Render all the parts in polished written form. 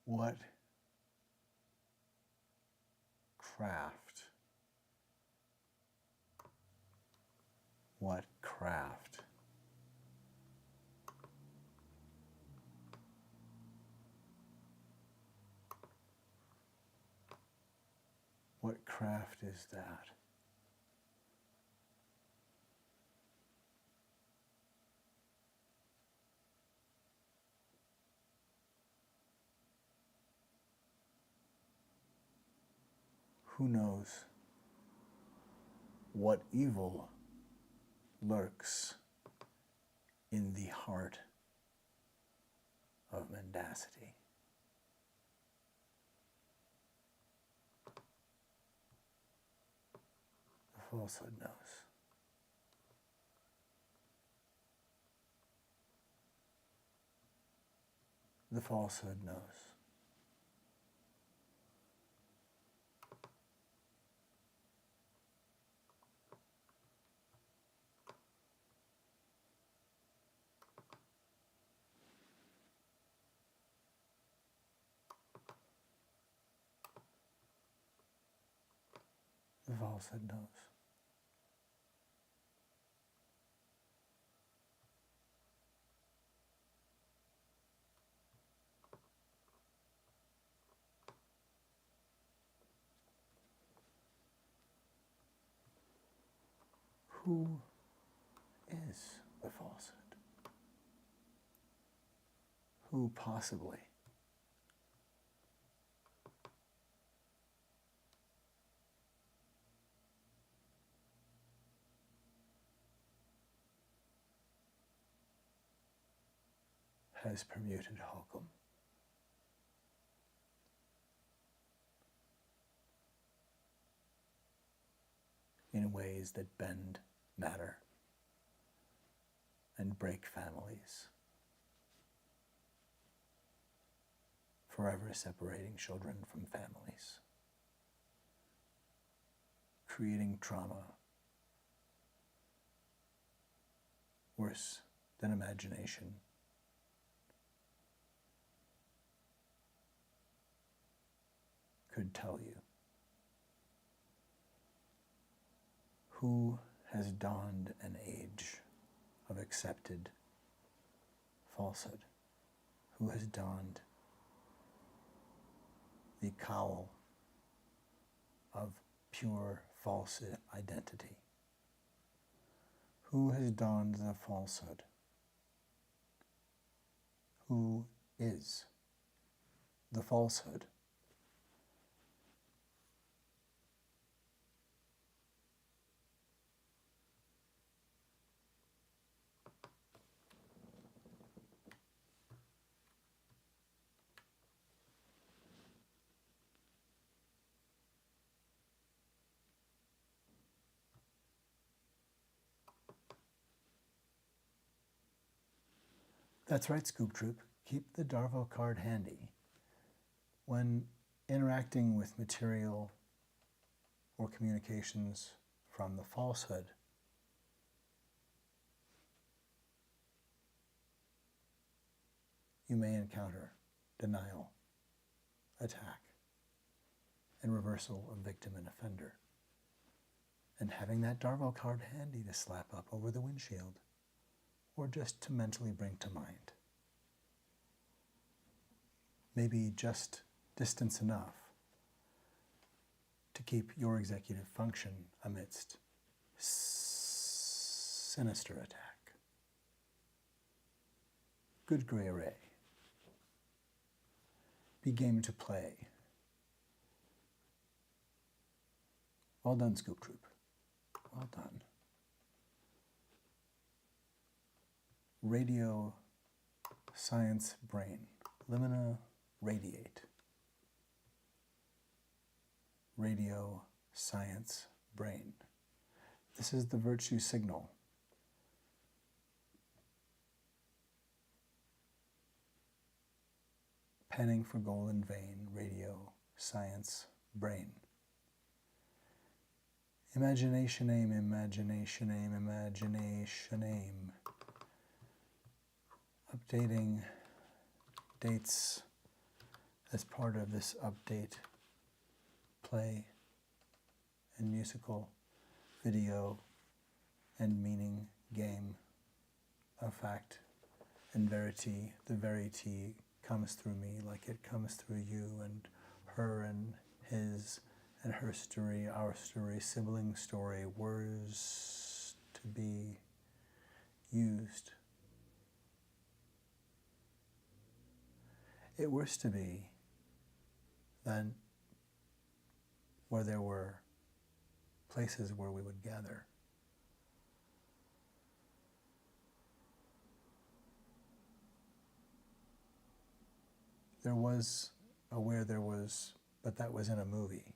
What craft? What craft? What craft is that? Who knows what evil lurks in the heart of mendacity? The falsehood knows. The falsehood knows. The falsehood knows. Who is the falsehood? Who possibly has permuted hokum in ways that bend matter and break families forever separating children from families, creating trauma worse than imagination, could tell you. Who has donned an age of accepted falsehood? Who has donned the cowl of pure false identity? Who has donned the falsehood? Who is the falsehood? That's right, Scoop Troop. Keep the Darvo card handy. When interacting with material or communications from the falsehood, you may encounter denial, attack, and reversal of victim and offender. And having that Darvo card handy to slap up over the windshield, or just to mentally bring to mind. Maybe just distance enough to keep your executive function amidst sinister attack. Good gray array. Be game to play. Well done, Scoop Troop. Well done. Radio science brain. Limina radiate. Radio science brain. This is the virtue signal. Penning for golden vein, radio science brain. Imagination aim, imagination aim, imagination aim. Updating dates as part of this update, play and musical, video and meaning game of fact and verity. The verity comes through me like it comes through you and her and his and her story, our story, sibling story, words to be used. It was to be then where there were places where we would gather. There was a where there was, but that was in a movie.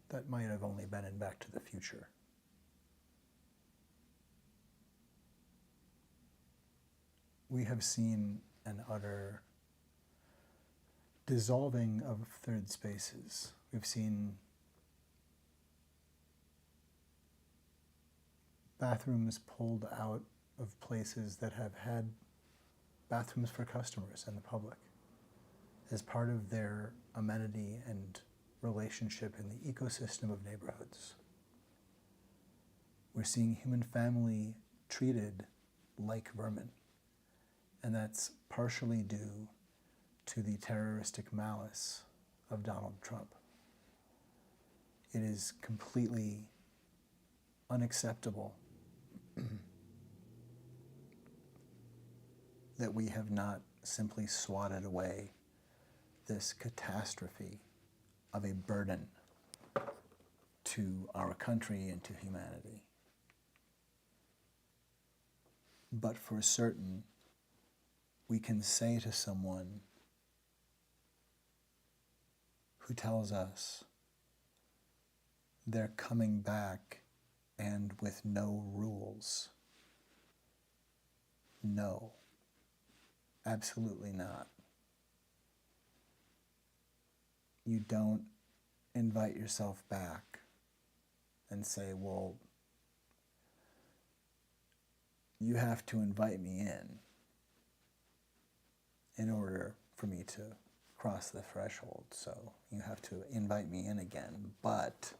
That might have only been in Back to the Future. We have seen an utter dissolving of third spaces. We've seen bathrooms pulled out of places that have had bathrooms for customers and the public as part of their amenity and relationship in the ecosystem of neighborhoods. We're seeing human family treated like vermin, and that's partially due to the terroristic malice of Donald Trump. It is completely unacceptable that we have not simply swatted away this catastrophe of a burden to our country and to humanity. But for certain, we can say to someone who tells us they're coming back and with no rules, no. Absolutely not. You don't invite yourself back and say, well, you have to invite me in order for me to cross the threshold. So you have to invite me in again. But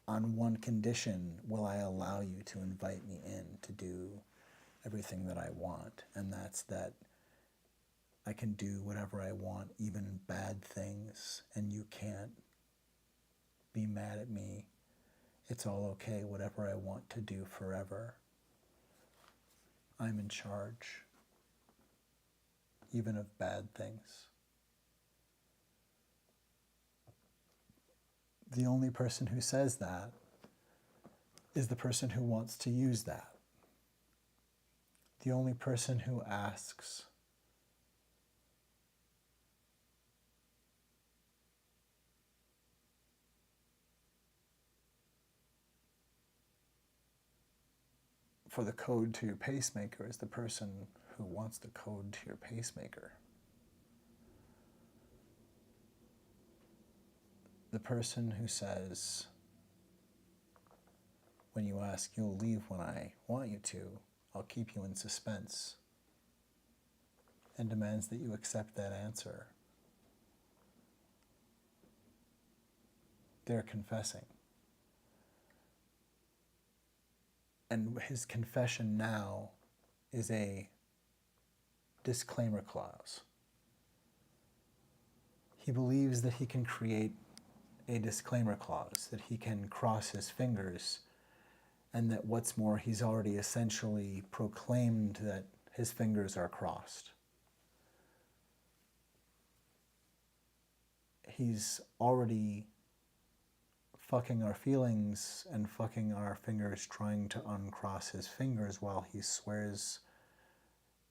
on one condition will I allow you to invite me in to do everything that I want. And that's that I can do whatever I want, even bad things, and you can't be mad at me. It's all okay, whatever I want to do forever. I'm in charge, even of bad things. The only person who says that is the person who wants to use that. The only person who asks for the code to your pacemaker is the person who wants the code to your pacemaker. The person who says, when you ask, you'll leave when I want you to, I'll keep you in suspense, and demands that you accept that answer. They're confessing. And his confession now is a disclaimer clause. He believes that he can create a disclaimer clause, that he can cross his fingers, and that what's more, he's already essentially proclaimed that his fingers are crossed. He's already fucking our feelings and fucking our fingers, trying to uncross his fingers while he swears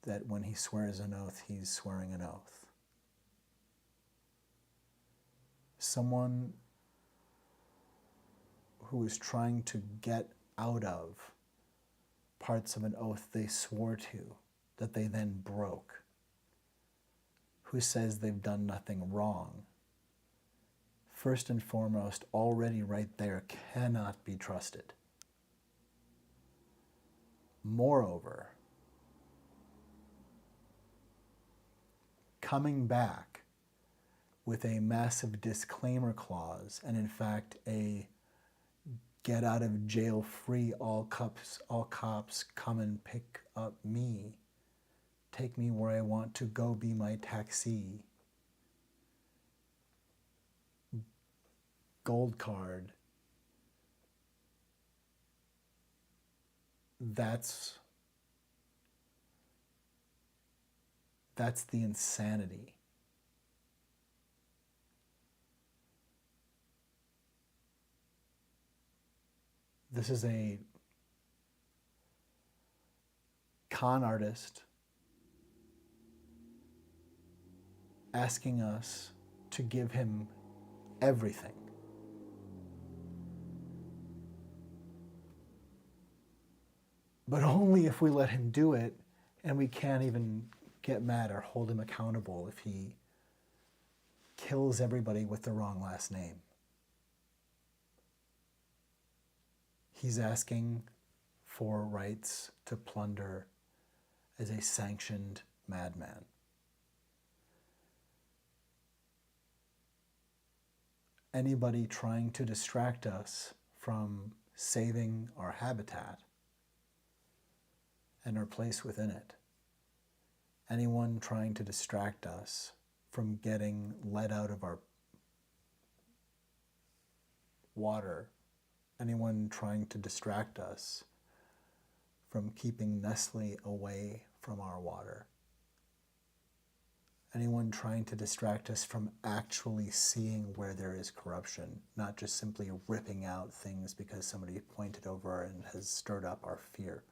that when he swears an oath, he's swearing an oath. Someone who is trying to get out of parts of an oath they swore to, that they then broke, who says they've done nothing wrong, first and foremost, already right there, cannot be trusted. Moreover, coming back with a massive disclaimer clause, and in fact a get out of jail free, all cops come and pick up me, take me where I want to go, be my taxi, gold card. That's the insanity. This is a con artist asking us to give him everything. But only if we let him do it, and we can't even get mad or hold him accountable if he kills everybody with the wrong last name. He's asking for rights to plunder as a sanctioned madman. Anybody trying to distract us from saving our habitat and our place within it, anyone trying to distract us from getting let out of our water, anyone trying to distract us from keeping Nestle away from our water, anyone trying to distract us from actually seeing where there is corruption, not just simply ripping out things because somebody pointed over and has stirred up our fear.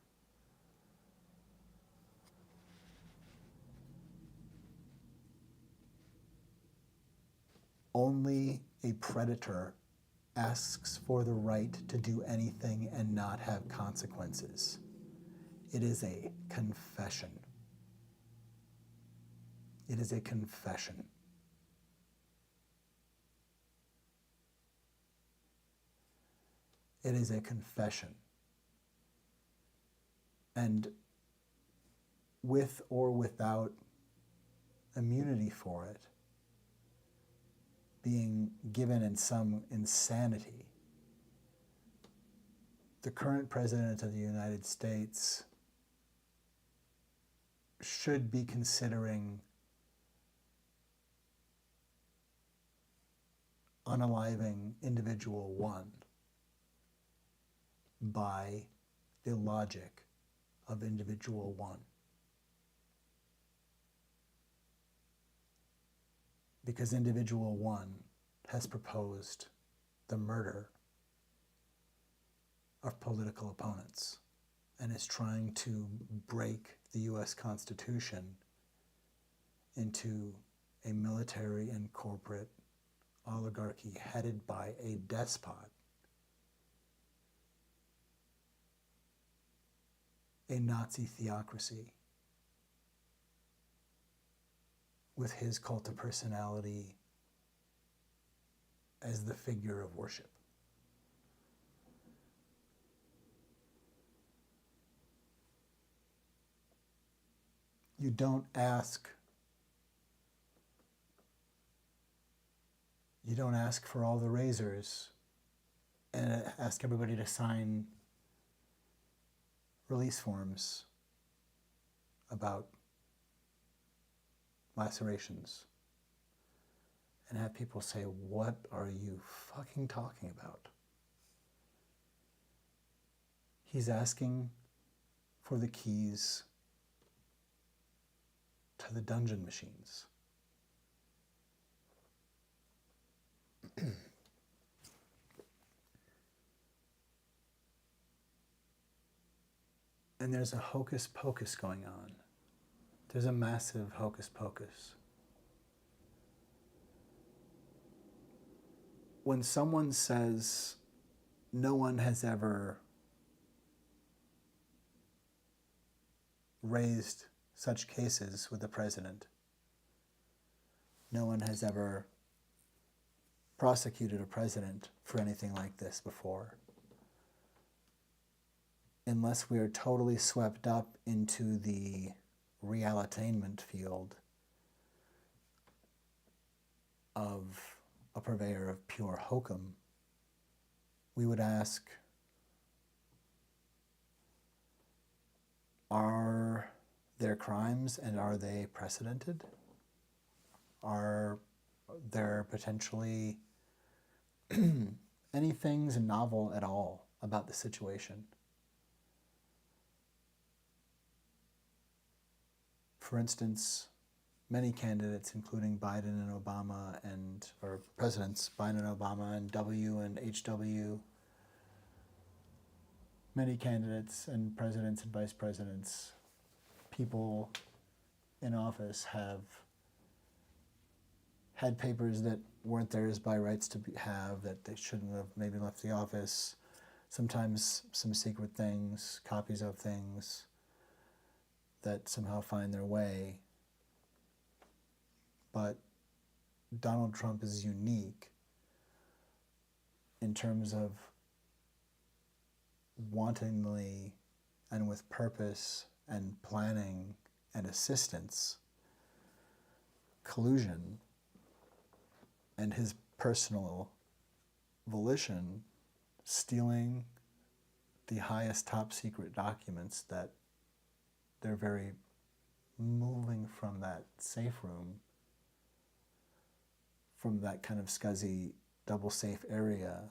Only a predator asks for the right to do anything and not have consequences. It is a confession. It is a confession. It is a confession. And with or without immunity for it, being given in some insanity, the current President of the United States should be considering unaliving individual one by the logic of individual one. Because individual one has proposed the murder of political opponents and is trying to break the U.S. Constitution into a military and corporate oligarchy headed by a despot, a Nazi theocracy with his cult of personality as the figure of worship. You don't ask for all the razors and ask everybody to sign release forms about lacerations and have people say, "What are you fucking talking about?" He's asking for the keys to the dungeon machines. And there's a hocus pocus going on. There's a massive hocus pocus. When someone says no one has ever raised such cases with the president, no one has ever prosecuted a president for anything like this before, unless we are totally swept up into the realitainment field of a purveyor of pure hokum, we would ask, are there crimes and are they precedented? Are there potentially any things novel at all about the situation? For instance, many candidates, including Biden and Obama, or presidents Biden and Obama and W and HW, many candidates and presidents and vice presidents, people in office have had papers that weren't theirs by rights to have, that they shouldn't have maybe left the office, sometimes some secret things, copies of things that somehow find their way. But Donald Trump is unique in terms of wantonly and with purpose and planning and assistance, collusion, and his personal volition, stealing the highest top secret documents that they're very moving from that safe room, from that kind of scuzzy double safe area.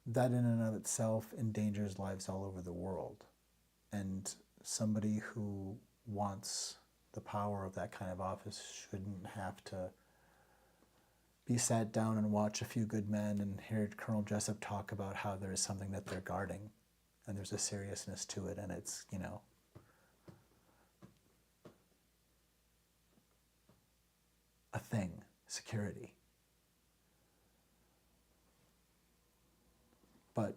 That in and of itself endangers lives all over the world. And somebody who wants the power of that kind of office shouldn't have to be sat down and watch a few good men and hear Colonel Jessup talk about how there is something that they're guarding and there's a seriousness to it, and it's, a thing, security. But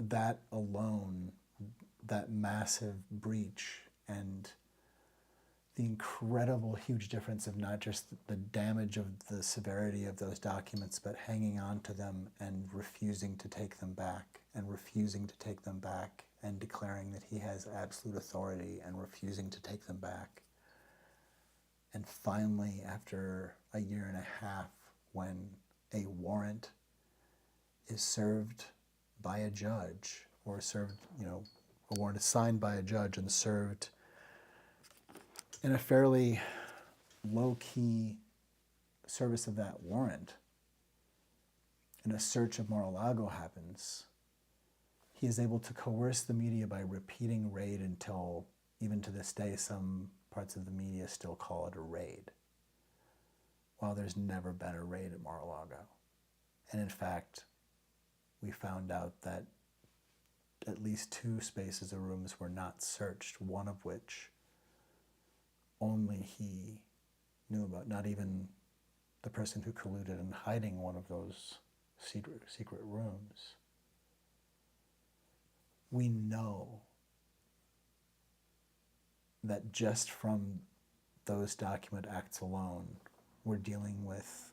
that alone, that massive breach and the incredible, huge difference of not just the damage of the severity of those documents, but hanging on to them and refusing to take them back, and refusing to take them back, and declaring that he has absolute authority and refusing to take them back. And finally, after a year and a half, when a warrant is served by a judge, or served, a warrant is signed by a judge and served in a fairly low-key service of that warrant, and a search of Mar-a-Lago happens, he is able to coerce the media by repeating raid until, even to this day, some parts of the media still call it a raid, while there's never been a raid at Mar-a-Lago. And in fact, we found out that at least 2 spaces or rooms were not searched, one of which only he knew about, not even the person who colluded in hiding one of those secret rooms. We know that just from those document acts alone, we're dealing with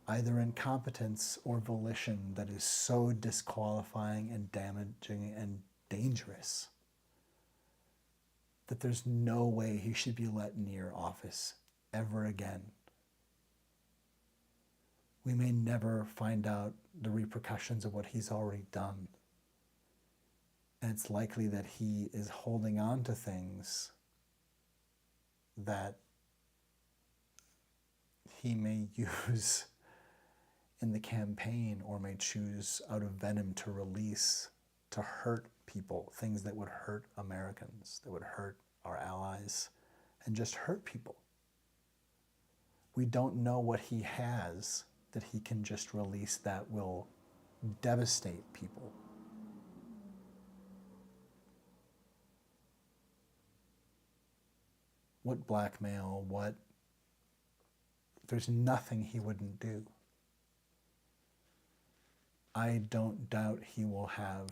either incompetence or volition that is so disqualifying and damaging and dangerous that there's no way he should be let near office ever again. We may never find out the repercussions of what he's already done. And it's likely that he is holding on to things that he may use in the campaign, or may choose out of venom to release to hurt people, things that would hurt Americans, that would hurt our allies, and just hurt people. We don't know what he has that he can just release that will devastate people. What blackmail, there's nothing he wouldn't do. I don't doubt he will have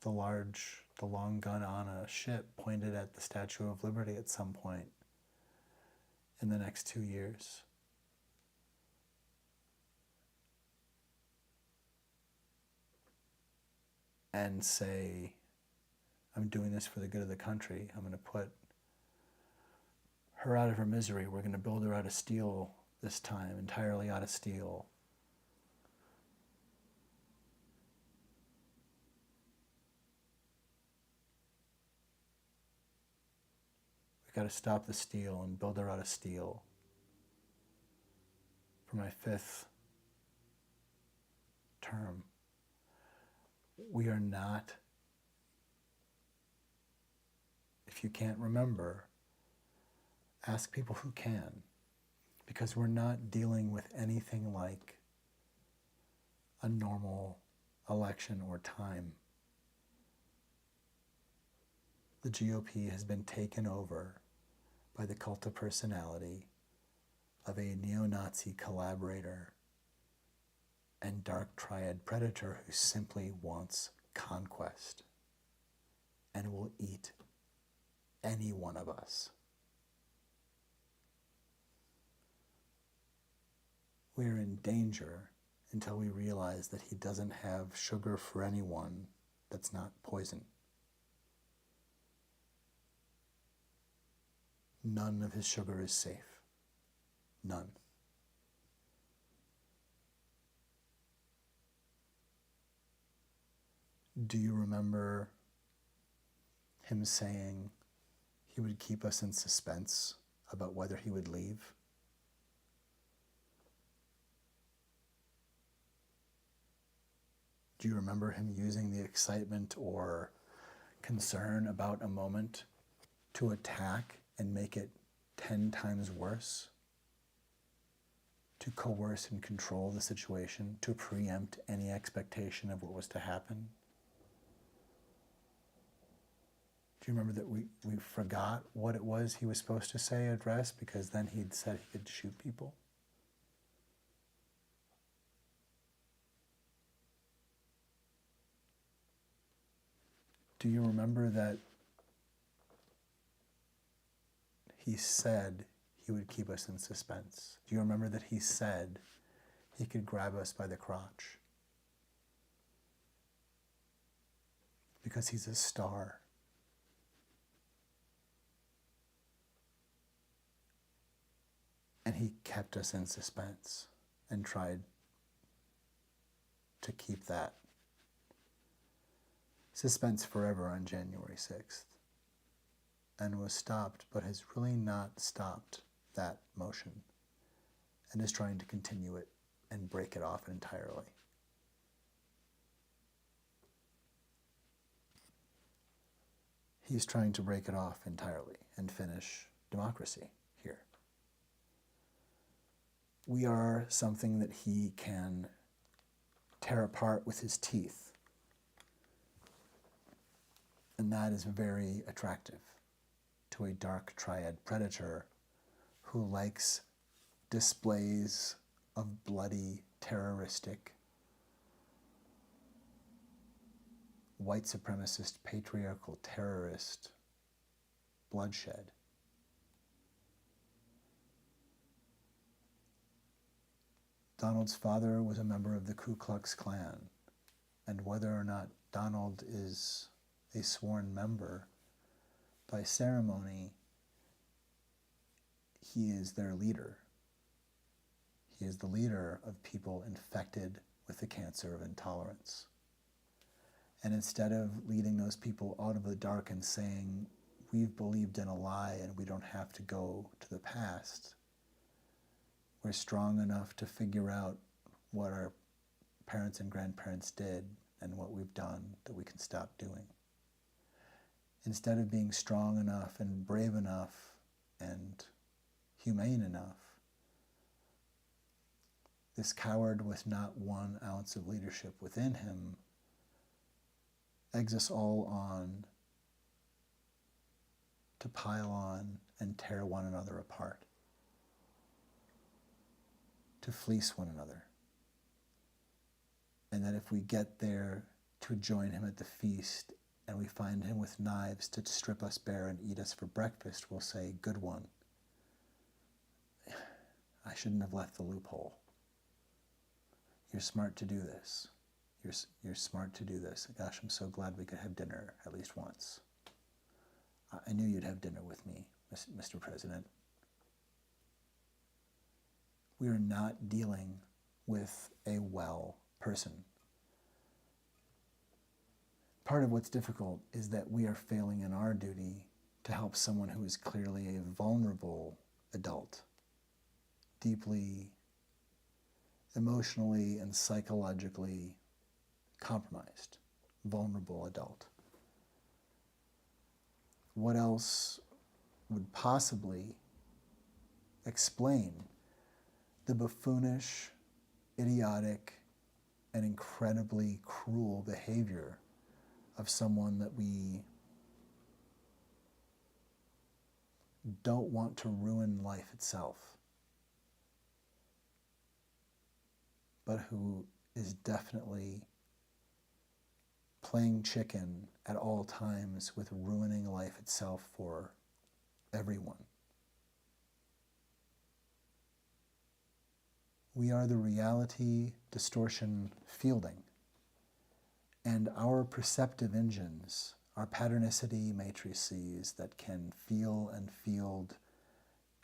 the long gun on a ship pointed at the Statue of Liberty at some point in the next 2 years. And say, I'm doing this for the good of the country. I'm going to put her out of her misery. We're going to build her out of steel this time, entirely out of steel. We've got to stop the steel and build her out of steel. For my 5th term, we are not, if you can't remember, ask people who can, because we're not dealing with anything like a normal election or time. The GOP has been taken over by the cult of personality of a neo-Nazi collaborator and dark triad predator who simply wants conquest and will eat any one of us. We're in danger until we realize that he doesn't have sugar for anyone that's not poison. None of his sugar is safe. None. Do you remember him saying he would keep us in suspense about whether he would leave? Do you remember him using the excitement or concern about a moment to attack and make it 10 times worse? To coerce and control the situation, to preempt any expectation of what was to happen? Do you remember that we forgot what it was he was supposed to say, address, because then he'd said he could shoot people? Do you remember that he said he would keep us in suspense? Do you remember that he said he could grab us by the crotch? Because he's a star. And he kept us in suspense and tried to keep that suspense forever on January 6th, and was stopped, but has really not stopped that motion, and is trying to continue it and break it off entirely. He's trying to break it off entirely and finish democracy here. We are something that he can tear apart with his teeth. And that is very attractive to a dark triad predator who likes displays of bloody, terroristic, white supremacist, patriarchal, terrorist bloodshed. Donald's father was a member of the Ku Klux Klan, and whether or not Donald is a sworn member, by ceremony, he is their leader. He is the leader of people infected with the cancer of intolerance. And instead of leading those people out of the dark and saying, we've believed in a lie and we don't have to go to the past, we're strong enough to figure out what our parents and grandparents did and what we've done that we can stop doing. Instead of being strong enough and brave enough and humane enough, this coward with not 1 ounce of leadership within him eggs us all on to pile on and tear one another apart, to fleece one another. And that if we get there to join him at the feast and we find him with knives to strip us bare and eat us for breakfast, we'll say, good one. I shouldn't have left the loophole. You're smart to do this. You're smart to do this. Gosh, I'm so glad we could have dinner at least once. I knew you'd have dinner with me, Mr. President. We are not dealing with a well person. Part of what's difficult is that we are failing in our duty to help someone who is clearly a vulnerable adult, deeply emotionally and psychologically compromised, vulnerable adult. What else would possibly explain the buffoonish, idiotic, and incredibly cruel behavior of someone that we don't want to ruin life itself, but who is definitely playing chicken at all times with ruining life itself for everyone. We are the reality distortion fielding, and our perceptive engines are patternicity matrices that can feel and field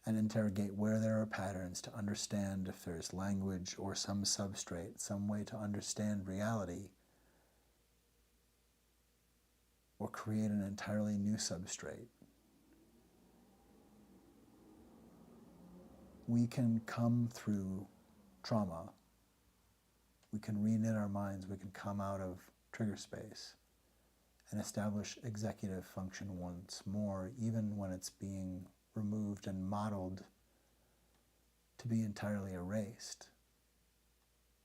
and interrogate where there are patterns to understand if there's language or some substrate, some way to understand reality, or create an entirely new substrate. We can come through trauma. We can reknit our minds. We can come out of trigger space and establish executive function once more, even when it's being removed and modeled to be entirely erased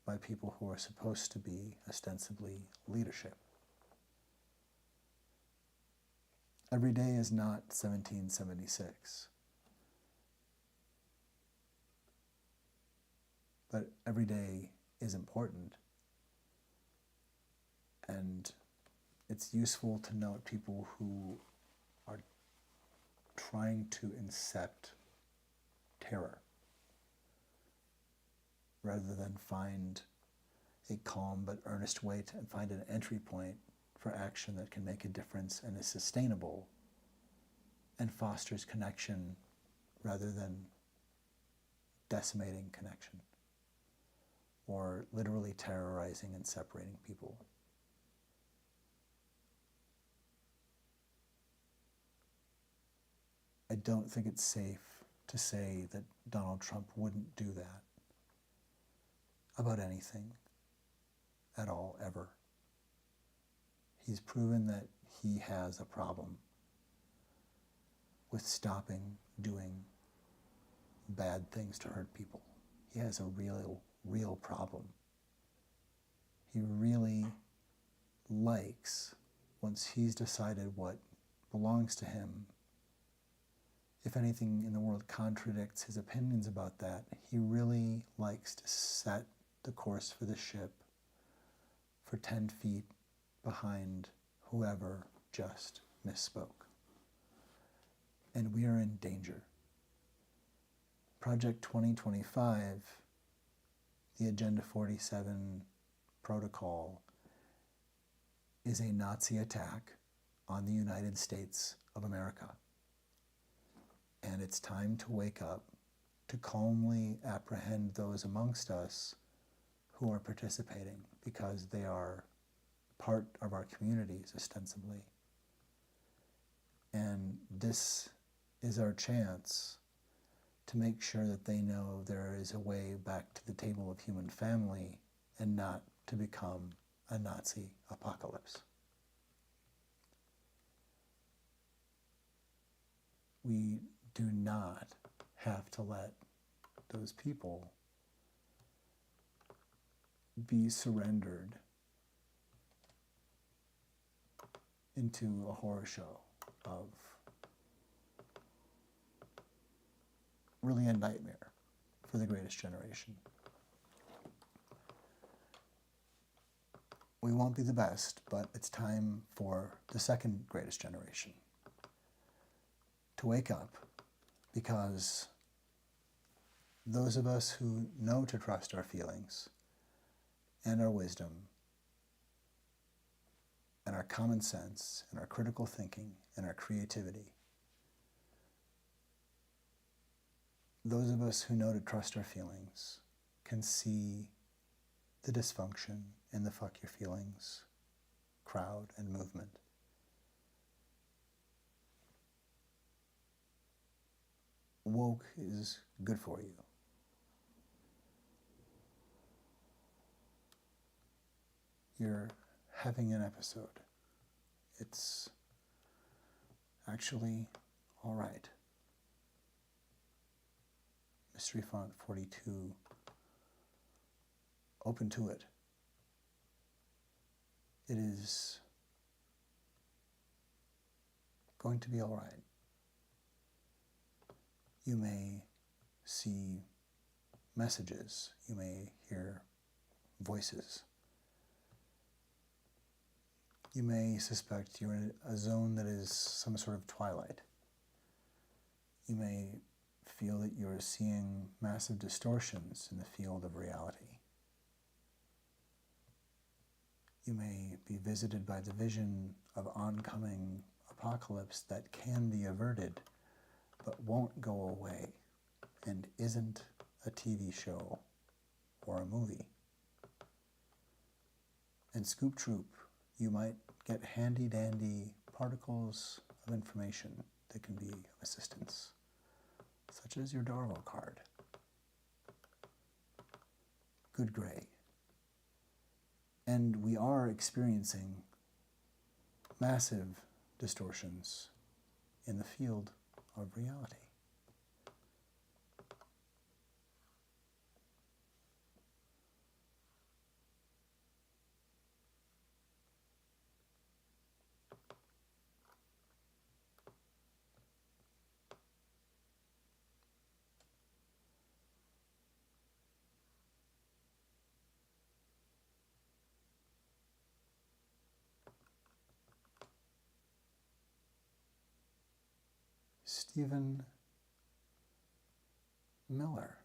by people who are supposed to be ostensibly leadership. Every day is not 1776. But every day is important. And it's useful to note people who are trying to incept terror rather than find a calm but earnest way to find an entry point for action that can make a difference and is sustainable and fosters connection rather than decimating connection or literally terrorizing and separating people. I don't think it's safe to say that Donald Trump wouldn't do that about anything at all, ever. He's proven that he has a problem with stopping doing bad things to hurt people. He has a real problem. He really likes, once he's decided what belongs to him, if anything in the world contradicts his opinions about that, he really likes to set the course for the ship for 10 feet behind whoever just misspoke. And we are in danger. Project 2025, the Agenda 47 protocol, is a Nazi attack on the United States of America. And it's time to wake up, to calmly apprehend those amongst us who are participating, because they are part of our communities, ostensibly. And this is our chance to make sure that they know there is a way back to the table of human family and not to become a Nazi apocalypse. We do not have to let those people be surrendered into a horror show of really a nightmare for the greatest generation. We won't be the best, but it's time for the second greatest generation to wake up, because those of us who know to trust our feelings and our wisdom and our common sense and our critical thinking and our creativity, those of us who know to trust our feelings can see the dysfunction in the fuck your feelings crowd and movement. Woke is good for you. You're having an episode. It's actually all right. Mystery font 42. Ope Intuit. It is going to be all right. You may see messages. You may hear voices. You may suspect you're in a zone that is some sort of twilight. You may feel that you're seeing massive distortions in the field of reality. You may be visited by the vision of oncoming apocalypse that can be averted, but won't go away and isn't a TV show or a movie. And Scoop Troop, you might get handy-dandy particles of information that can be of assistance, such as your Darvo card. Good gray. And we are experiencing massive distortions in the field of reality. Stephen Miller.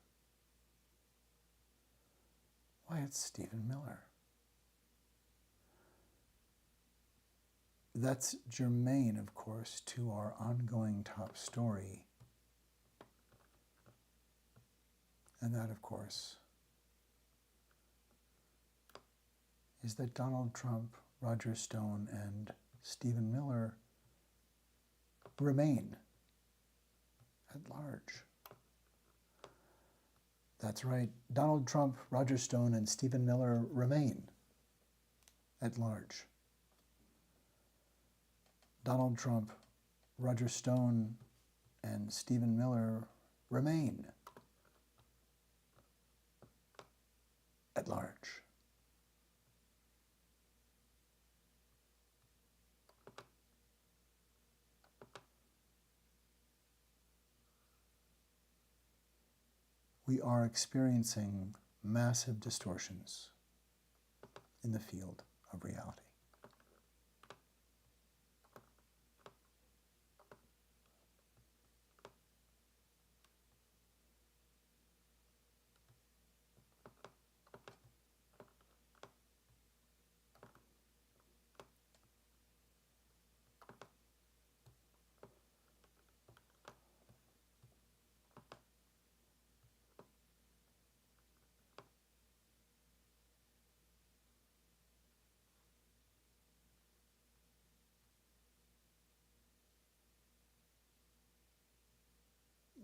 Why, it's Stephen Miller. That's germane, of course, to our ongoing top story. And that, of course, is that Donald Trump, Roger Stone, and Stephen Miller remain at large. That's right. Donald Trump, Roger Stone, and Stephen Miller remain at large. Donald Trump, Roger Stone, and Stephen Miller remain at large. We are experiencing massive distortions in the field of reality.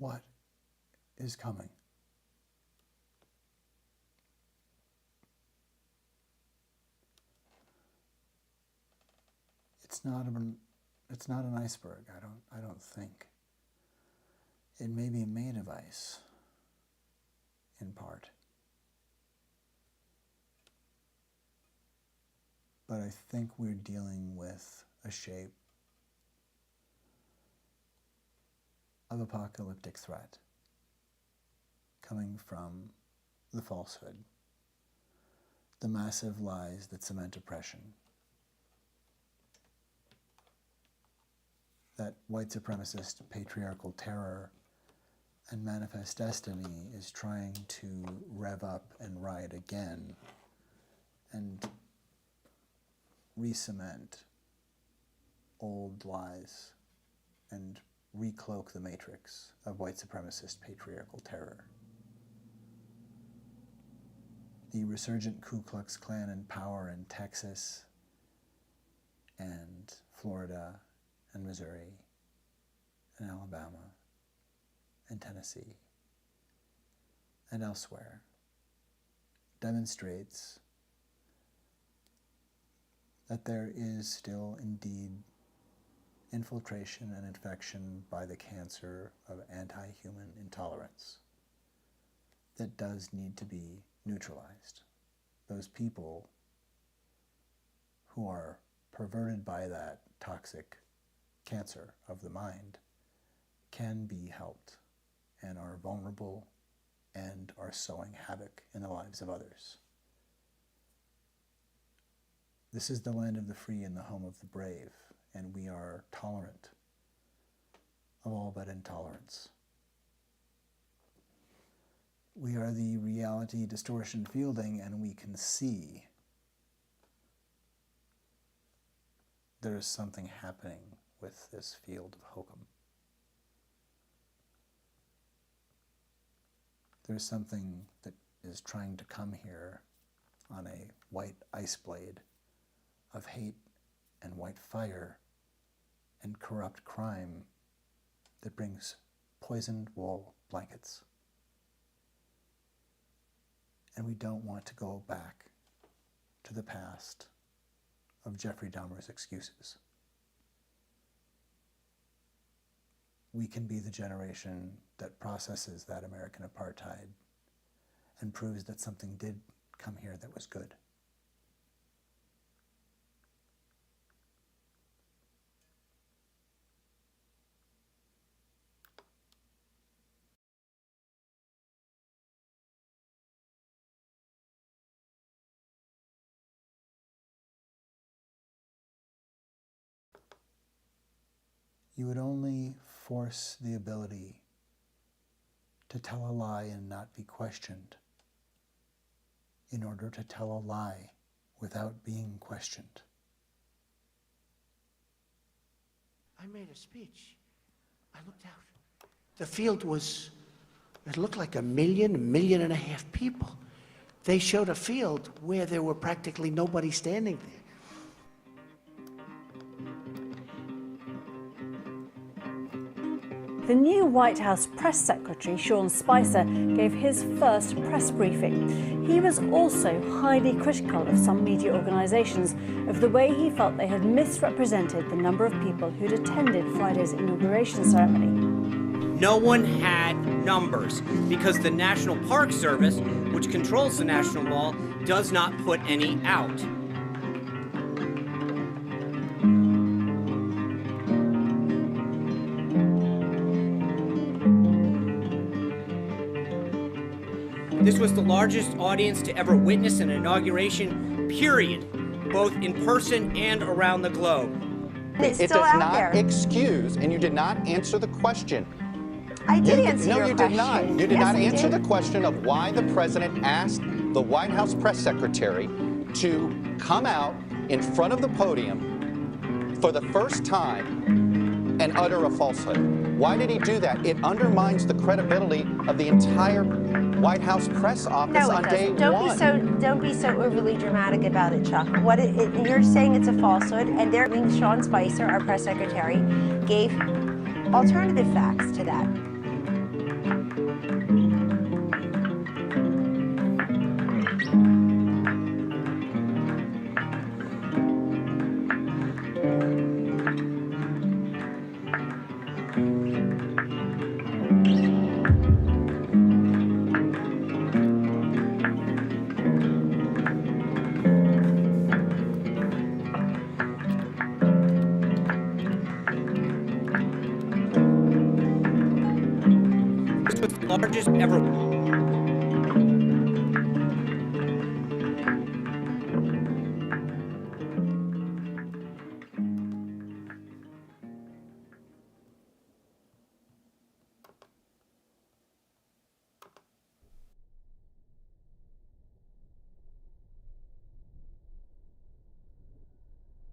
What is coming? It's not an iceberg, I don't think. It may be made of ice, in part. But I think we're dealing with a shape of apocalyptic threat coming from the falsehood, the massive lies that cement oppression, that white supremacist patriarchal terror and manifest destiny is trying to rev up and ride again and re-cement old lies and recloak the matrix of white supremacist patriarchal terror. The resurgent Ku Klux Klan in power in Texas and Florida and Missouri and Alabama and Tennessee and elsewhere demonstrates that there is still indeed infiltration and infection by the cancer of anti-human intolerance that does need to be neutralized. Those people who are perverted by that toxic cancer of the mind can be helped and are vulnerable and are sowing havoc in the lives of others. This is the land of the free and the home of the brave, and we are tolerant of all but intolerance. We are the reality distortion fielding, and we can see there is something happening with this field of hokum. There's something that is trying to come here on a white ice blade of hate and white fire and corrupt crime that brings poisoned wool blankets. And we don't want to go back to the past of Jeffrey Dahmer's excuses. We can be the generation that processes that American apartheid and proves that something did come here that was good. You would only force the ability to tell a lie and not be questioned in order to tell a lie without being questioned. I made a speech. I looked out. The field was, it looked like 1.5 million people. They showed a field where there were practically nobody standing there. The new White House press secretary, Sean Spicer, gave his first press briefing. He was also highly critical of some media organisations of the way he felt they had misrepresented the number of people who'd attended Friday's inauguration ceremony. No one had numbers because the National Park Service, which controls the National Mall, does not put any out. This was the largest audience to ever witness an inauguration, period, both in person and around the globe. It does not excuse, and you did not answer the question. I did answer your question. No, you did not. You did Yes, not I answer did. the question of why the president asked the White House press secretary to come out in front of the podium for the first time and utter a falsehood. Why did he do that? It undermines the credibility of the entire White House press office No, it on day doesn't. one. Don't be so overly dramatic about it, Chuck. You're saying it's a falsehood, and Sean Spicer, our press secretary, gave alternative facts to that. This was the largest ever.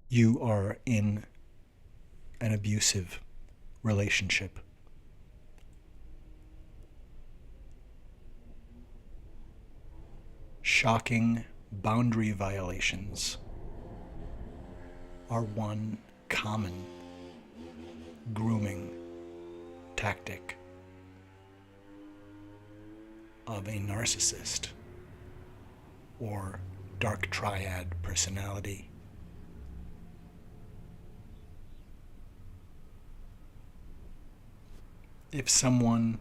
You are in an abusive relationship. Shocking boundary violations are one common grooming tactic of a narcissist or dark triad personality. If someone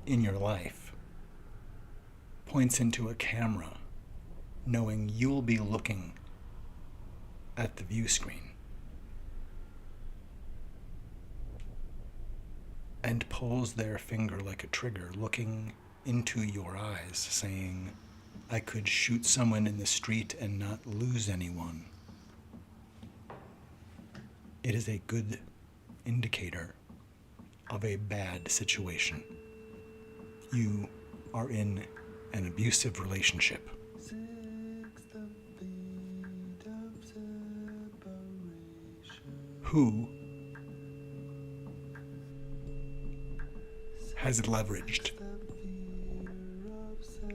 in your life points into a camera knowing you'll be looking at the view screen and pulls their finger like a trigger, looking into your eyes, saying, I could shoot someone in the street and not lose anyone, it is a good indicator of a bad situation. You are in an abusive relationship. Who has leveraged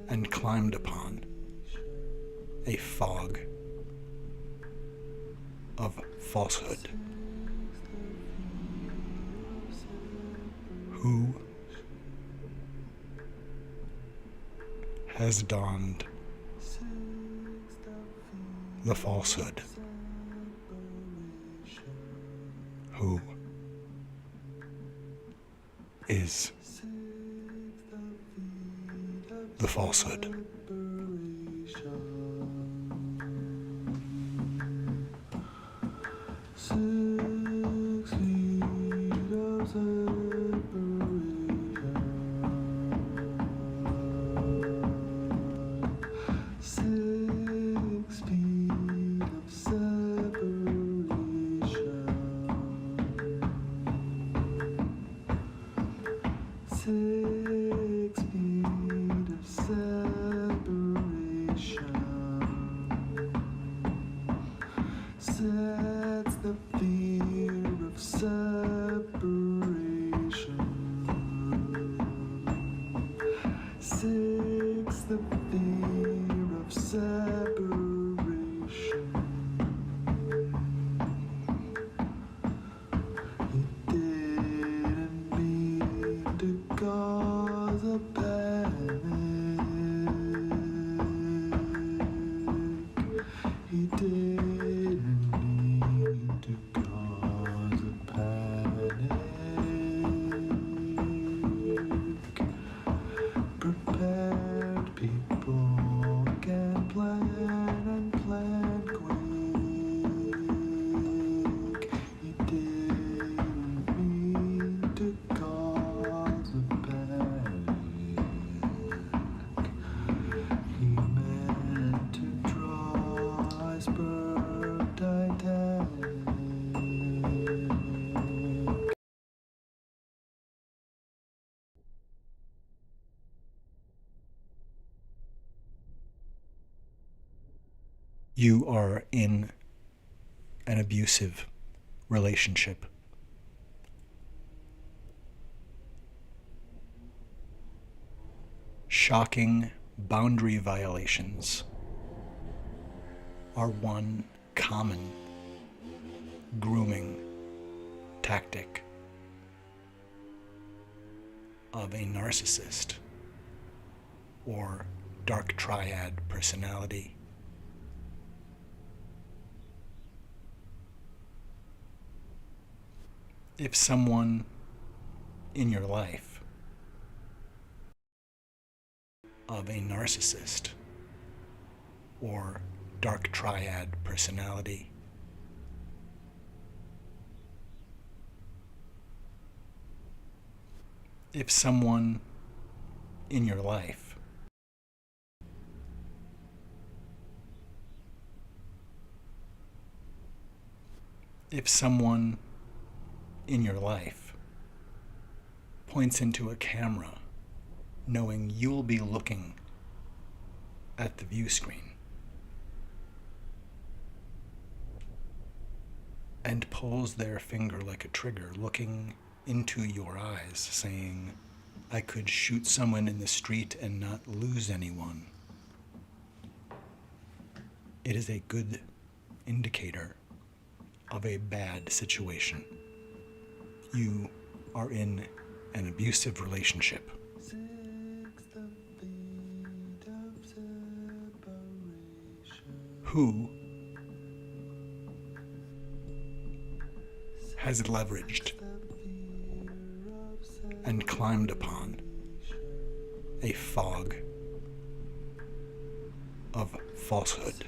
and climbed upon a fog of falsehood? Who has donned the falsehood? Who is the falsehood? 6 feet of separation sets the fear of separation. 6, the fear of separation. He didn't mean to cause a panic. He didn't mean to cause a panic. Prepared people can plan and plan quick. He didn't mean to cause a panic. He meant to draw iceberg Titanic. You are in an abusive relationship. Shocking boundary violations are one common grooming tactic of a narcissist or dark triad personality. If someone in your life of a narcissist or dark triad personality if someone in your life if someone in your life points into a camera knowing you'll be looking at the view screen and pulls their finger like a trigger, looking into your eyes, saying, I could shoot someone in the street and not lose anyone. It is a good indicator of a bad situation. You are in an abusive relationship. Who has leveraged and climbed upon a fog of falsehood?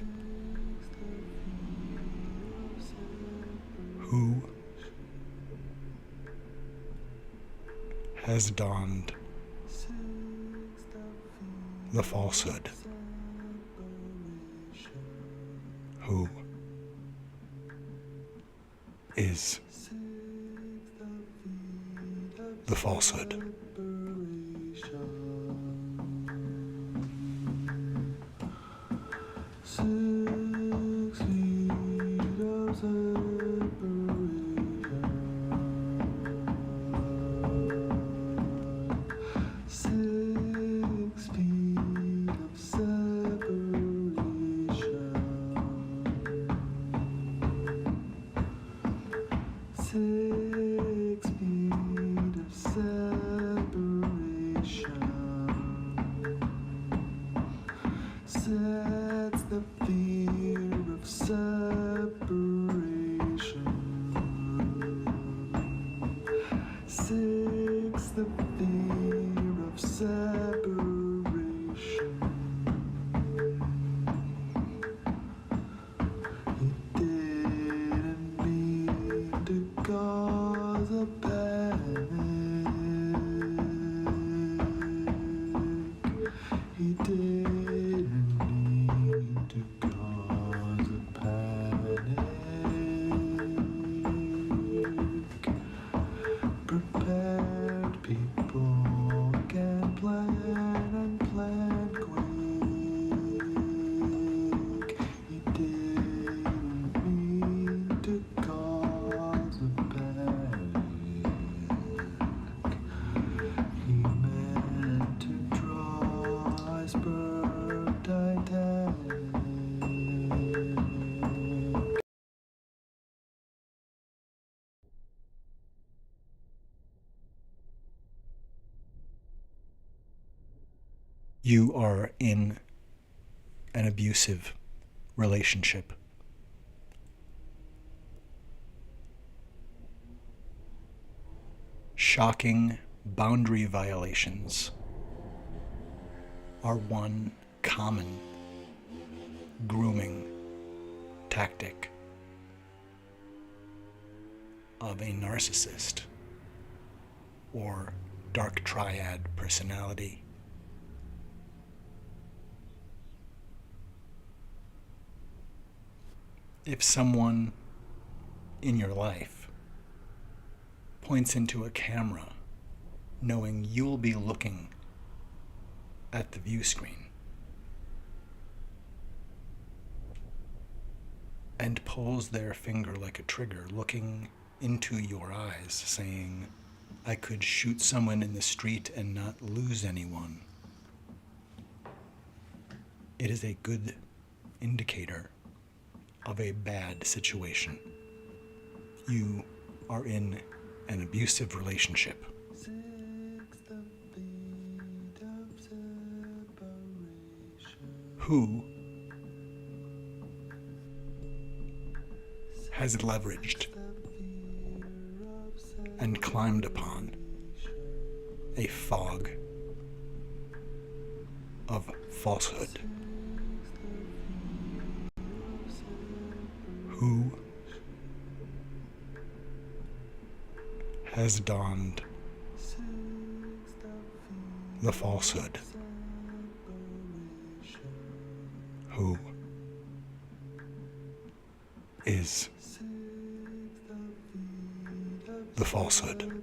Who has donned the falsehood? Who is the falsehood? Sets the fear of separation. 6, the fear of separation. He didn't mean to cause a panic. He didn't mean to cause a panic. Prepared people You are in an abusive relationship. Shocking boundary violations are one common grooming tactic of a narcissist or dark triad personality. If someone in your life points into a camera knowing you'll be looking at the view screen and pulls their finger like a trigger, looking into your eyes, saying, I could shoot someone in the street and not lose anyone, it is a good indicator of a bad situation. You are in an abusive relationship. Who has leveraged and climbed upon a fog of falsehood? Who has donned the falsehood? Who is the falsehood?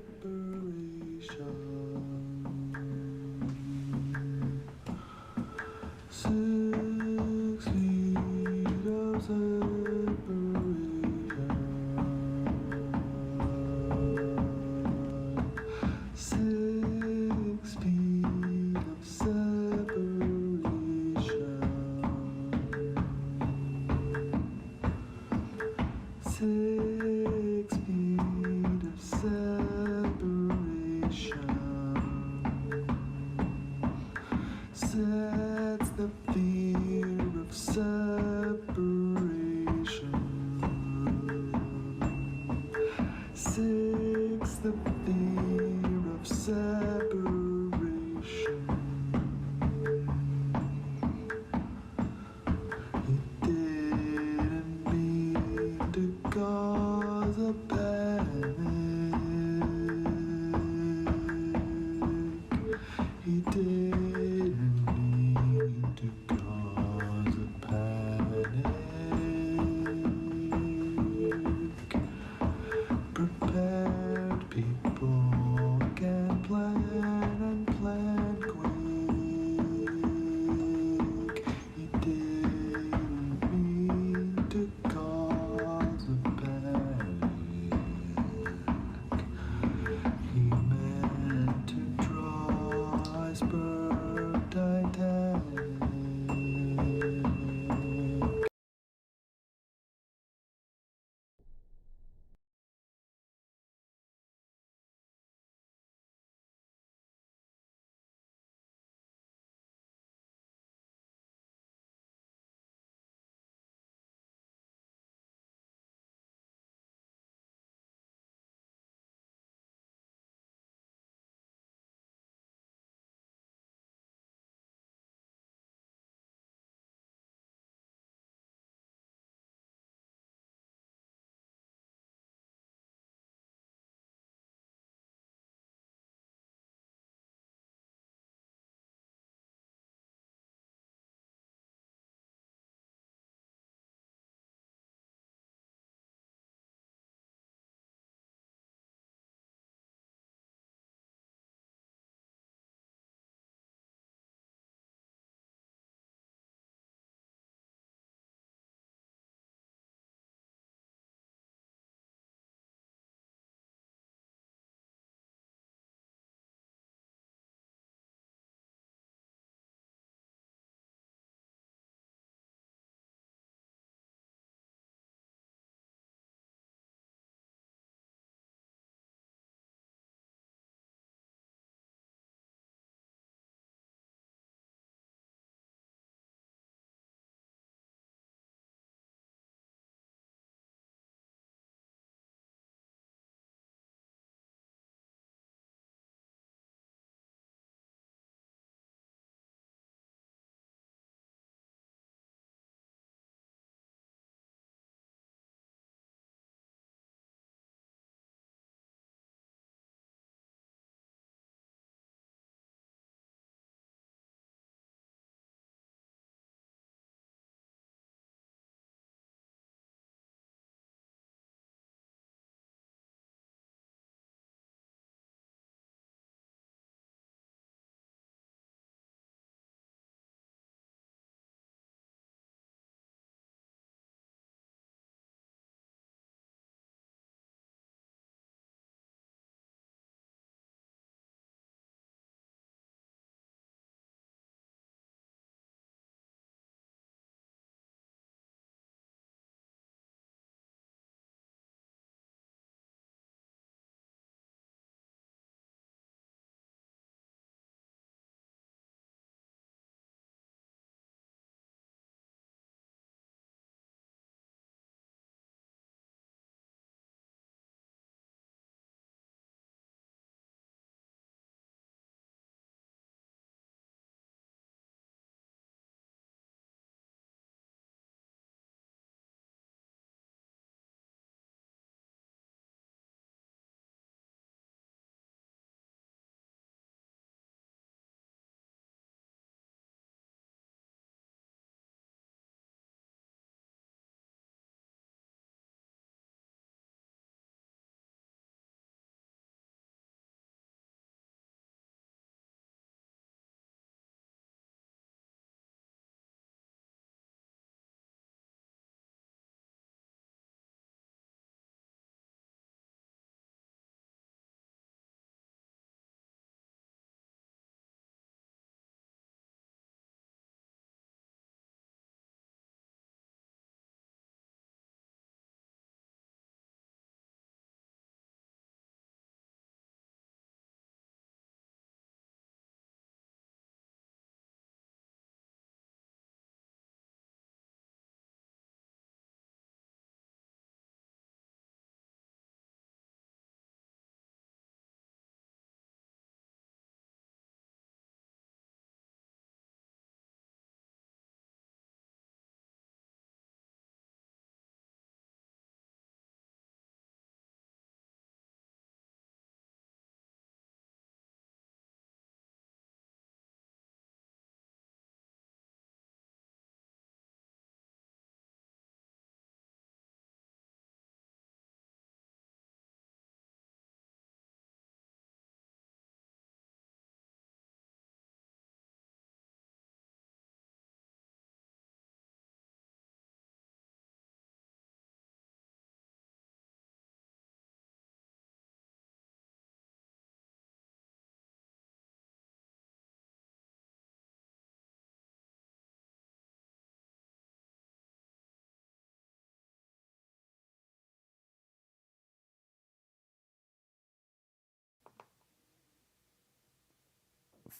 Sets the fear of separation. 6, the fear of separation. He didn't mean to cause a panic. He didn't mean to cause a panic. Prepared people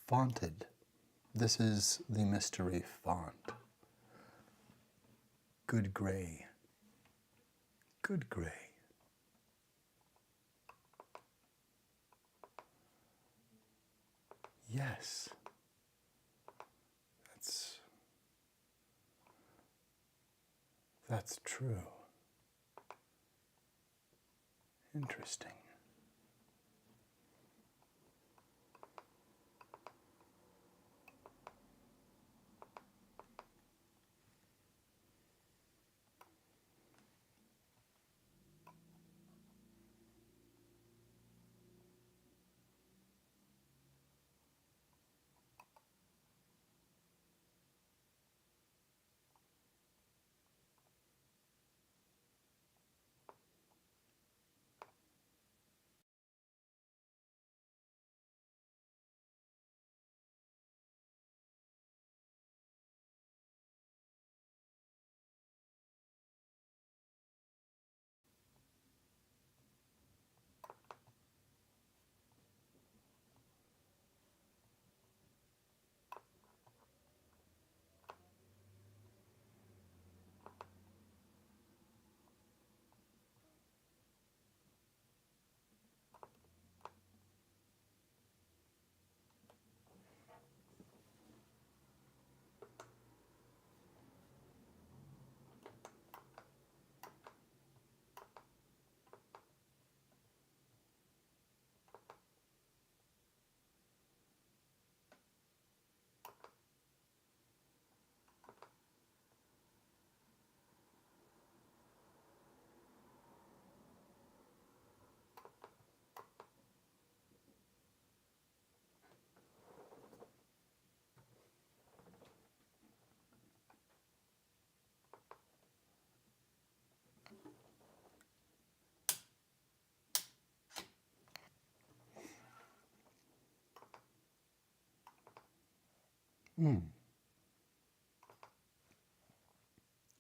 fonted. This is the mystery font. Good gray. Good gray. Yes. That's true. Interesting.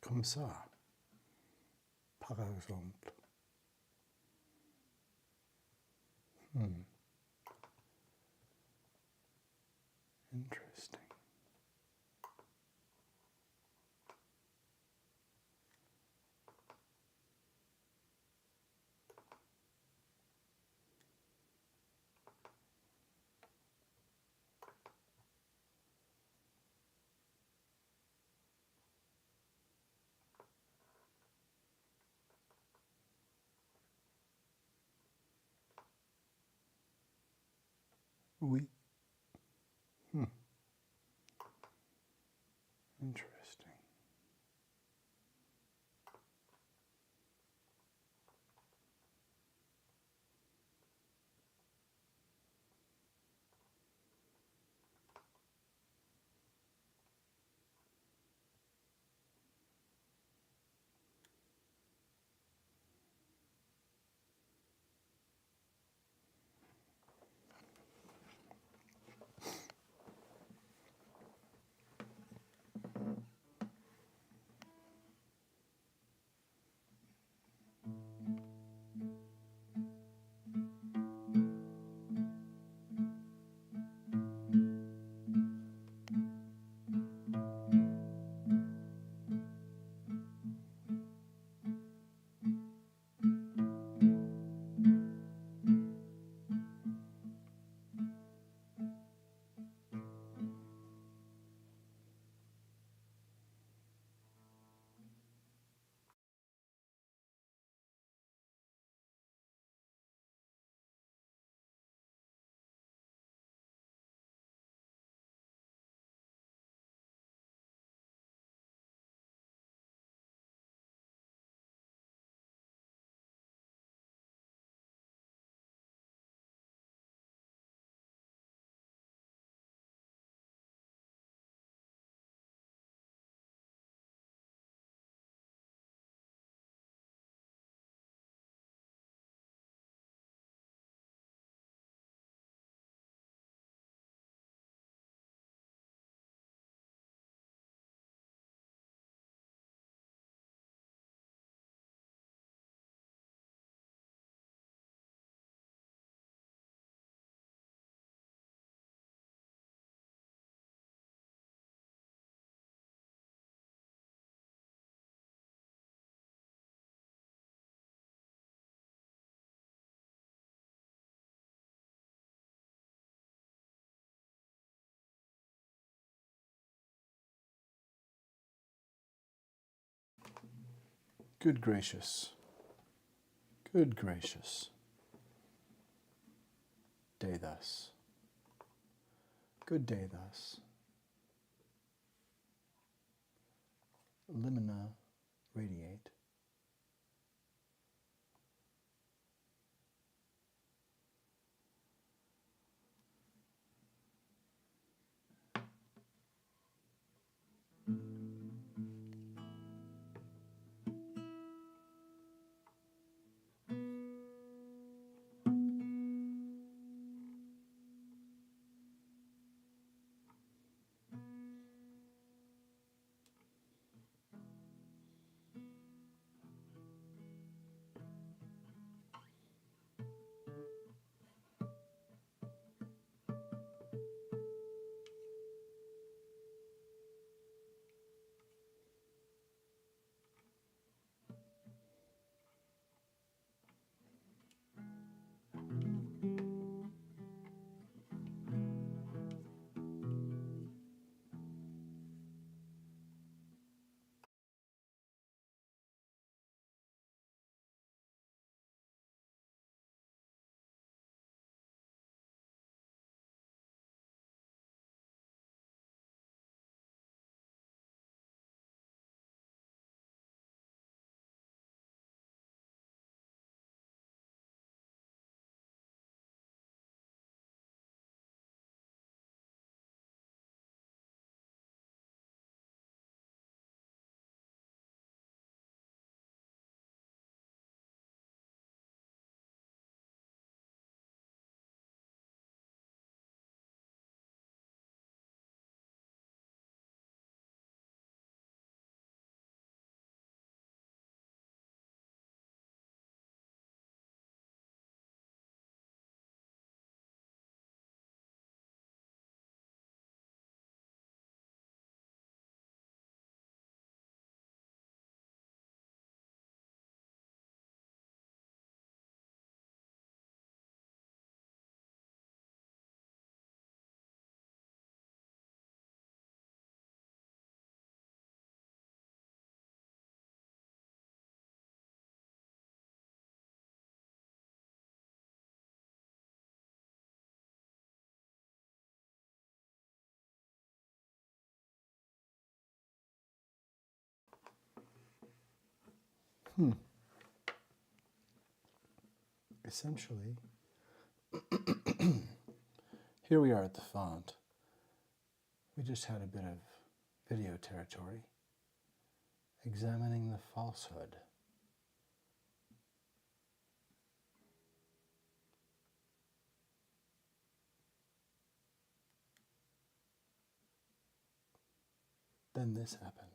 Comme ça, par exemple. Interesting. Oui. Interesting. Good gracious. Good gracious. Day thus. Good day thus. Limina radiate. Essentially, here we are at the font. We just had a bit of video territory, examining the falsehood. Then this happened.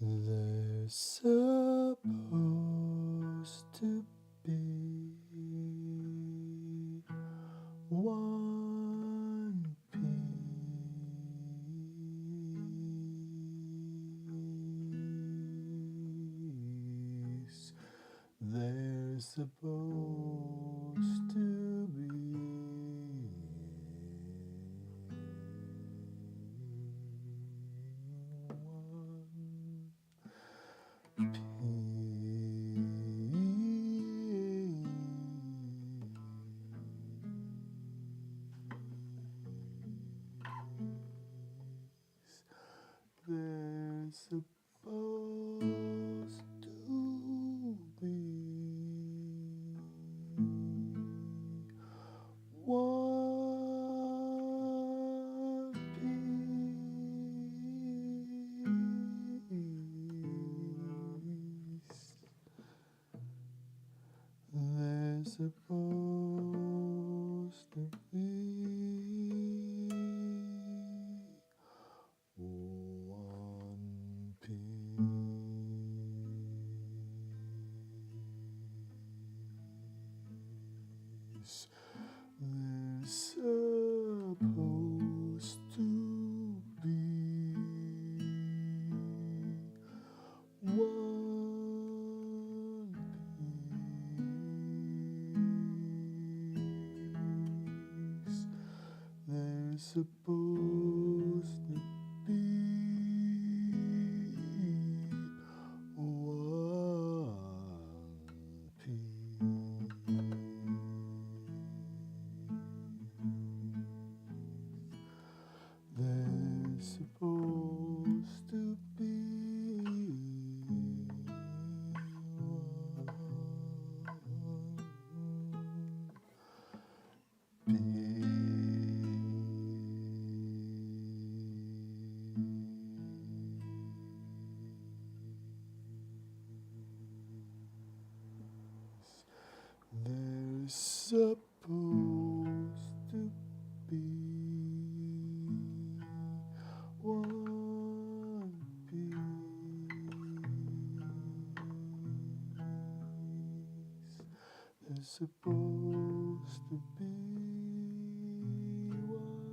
There's supposed to be one piece. There's supposed to be there's supposed to be one piece. There's supposed to be one piece. There's supposed to be one supposed to be one piece. There's supposed to be there's supposed to be one piece. There's supposed to be one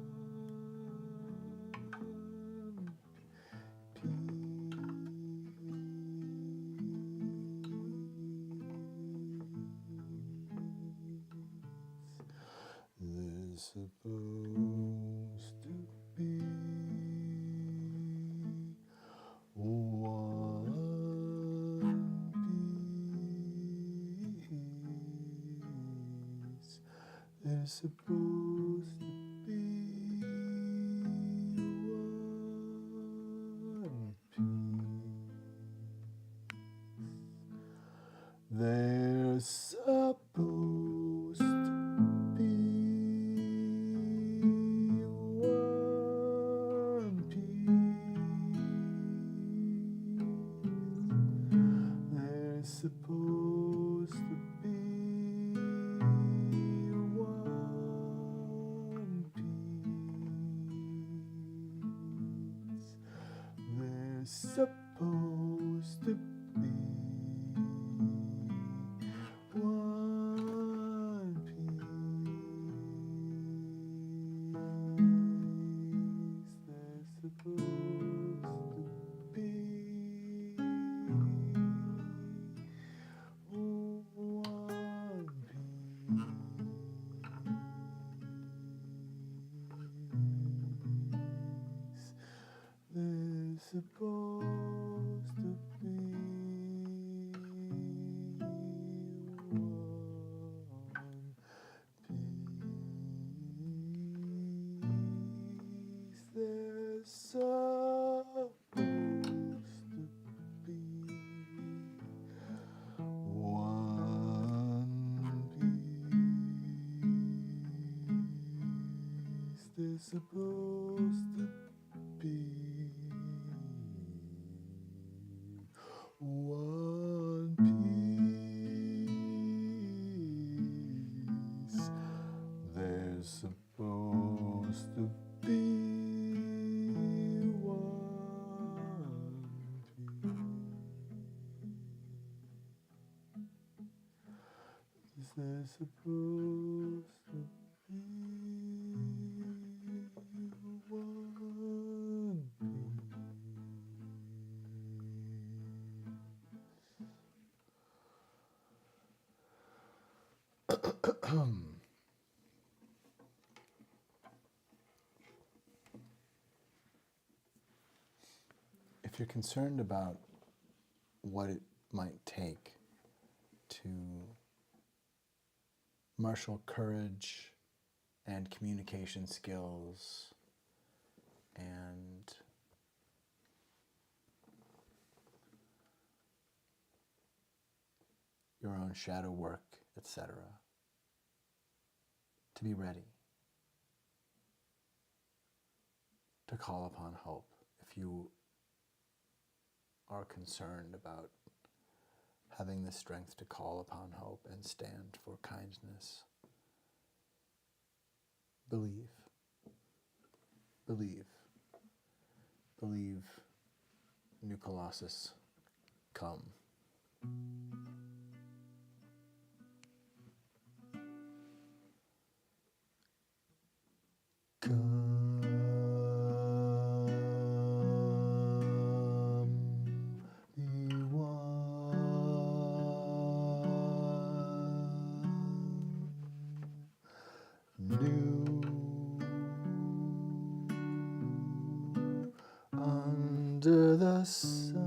piece. There's supposed to be one piece. There's supposed to be one piece. There's supposed to be one piece. There's supposed to be one piece. There's supposed to be one piece. There's supposed to be one piece. There's supposed to be one piece. There's supposed to be one piece. There's supposed to be one piece. There's supposed to be one piece. There's supposed to be one If you're concerned about what it might take to marshal courage and communication skills and your own shadow work, etc., to be ready, to call upon hope. If you are concerned about having the strength to call upon hope and stand for kindness, believe. Believe. Believe New Colossus come. new under the sun.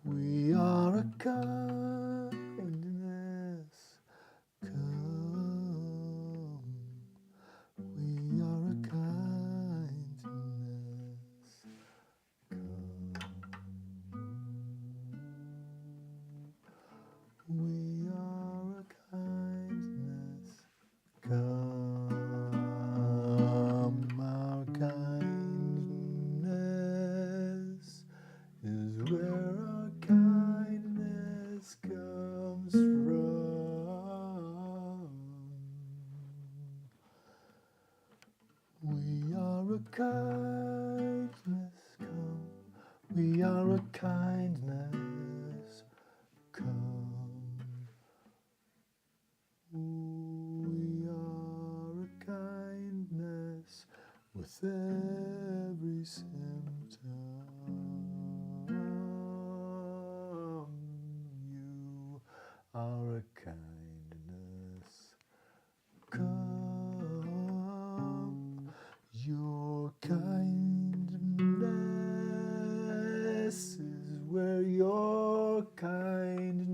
We are a kindness come. We are a kindness come. We are a kindness come. Our kindness is where our kindness comes from. We are a kindness come. We are a kindness come. We are a kindness with every symptom. You are a kindness come. Your kindness is where your kindness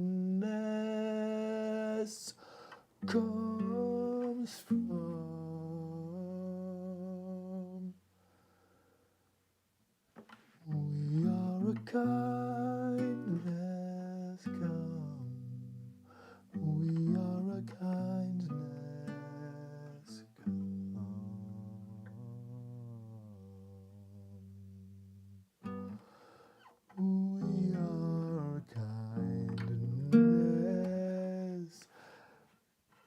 comes from. We are a kindness come. We are a kindness come. We are a kindness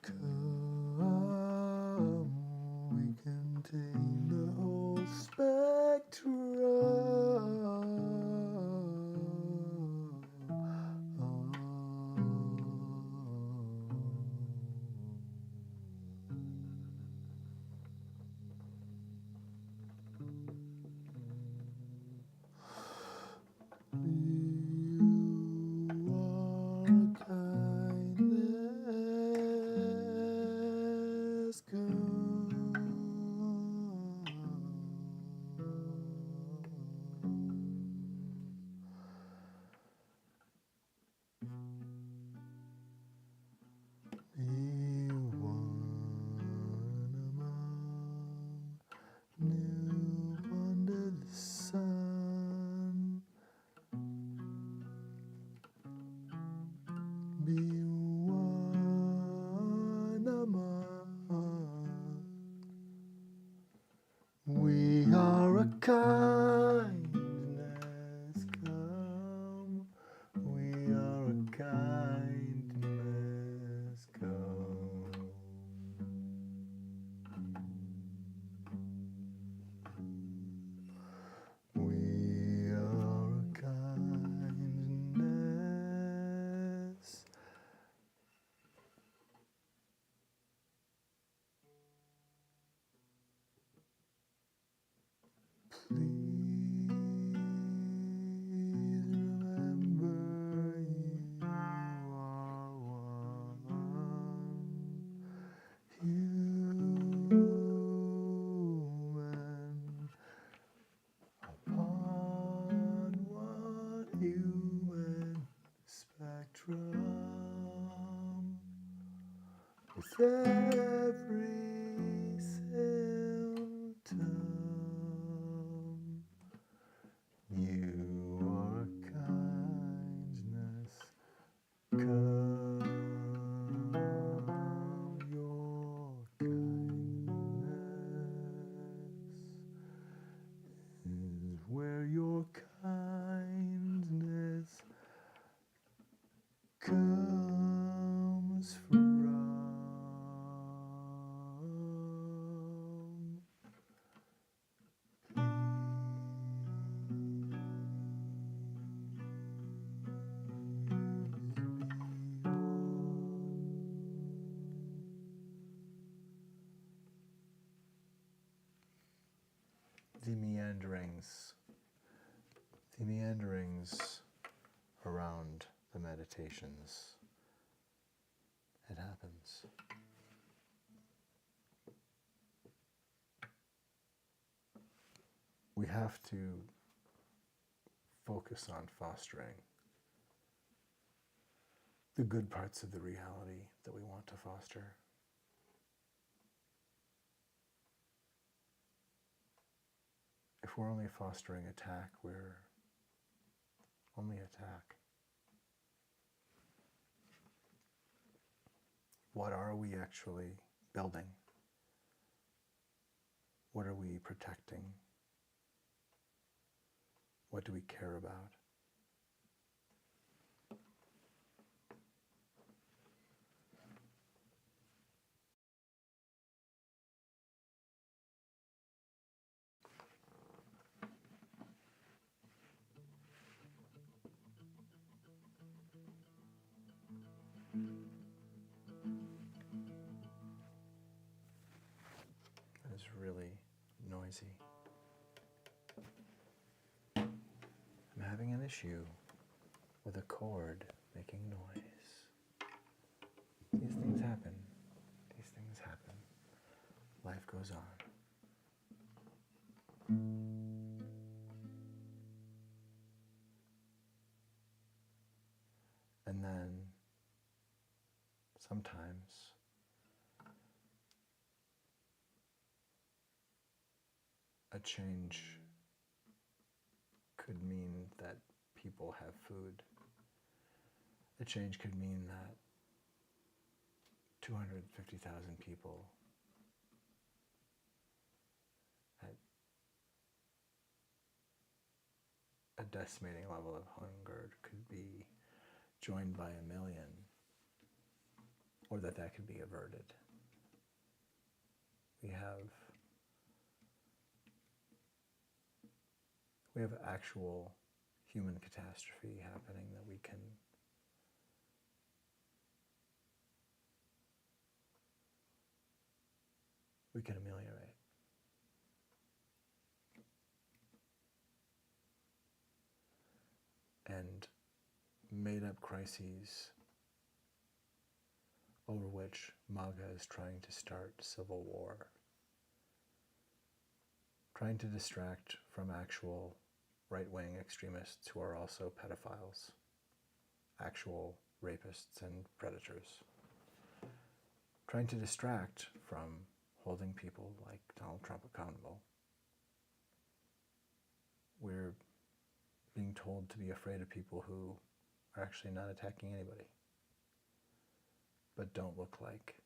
come. We contain the whole kindness be one among new under the sun. Be one among. We are a kindness come. We are a kindness come. We are a kindness. Please remember you are one human upon one human spectrum with every symptom. You are kindness come. Your kindness is where your kindness comes from. The meanderings around the meditations. It happens. we have to focus on fostering the good parts of the reality that we want to foster. If we're only fostering attack, we're only attack. What are we actually building? What are we protecting? What do we care about? It's really noisy. I'm having an issue with a cord making noise. These things happen. These things happen. Life goes on. And then sometimes a change could mean that people have food. A change could mean that 250,000 people at a decimating level of hunger could be joined by 1 million, or that could be averted. We have actual human catastrophe happening that we can ameliorate. And made-up crises over which MAGA is trying to start civil war, trying to distract from actual right-wing extremists who are also pedophiles, actual rapists and predators, trying to distract from holding people like Donald Trump accountable. We're being told to be afraid of people who are actually not attacking anybody, but don't look like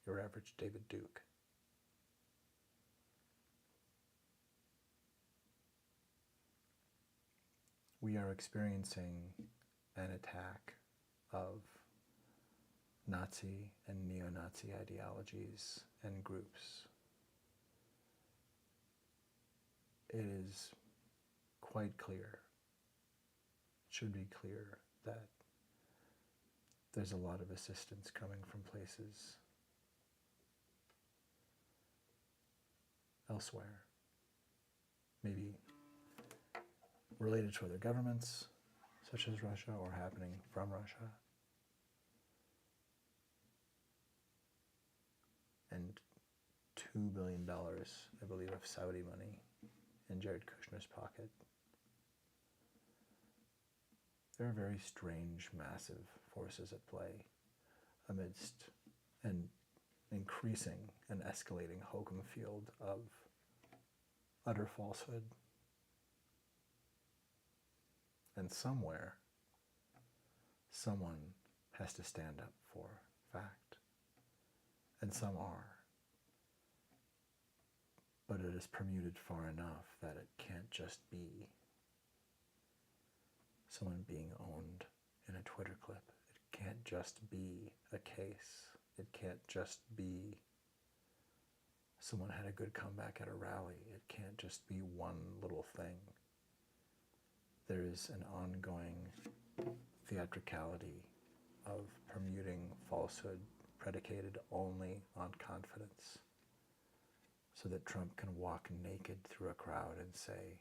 your average David Duke. We are experiencing an attack of Nazi and neo-Nazi ideologies and groups. It is quite clear, it should be clear, that there's a lot of assistance coming from places elsewhere, maybe related to other governments, such as Russia, or happening from Russia. And $2 billion, I believe, of Saudi money in Jared Kushner's pocket. There are very strange, massive forces at play amidst an increasing and escalating hokum field of utter falsehood. And somewhere, someone has to stand up for fact. And some are. But it is permuted far enough that it can't just be someone being owned in a Twitter clip. It can't just be a case. It can't just be someone had a good comeback at a rally. It can't just be one little thing. There is an ongoing theatricality of permuting falsehood predicated only on confidence, so that Trump can walk naked through a crowd and say,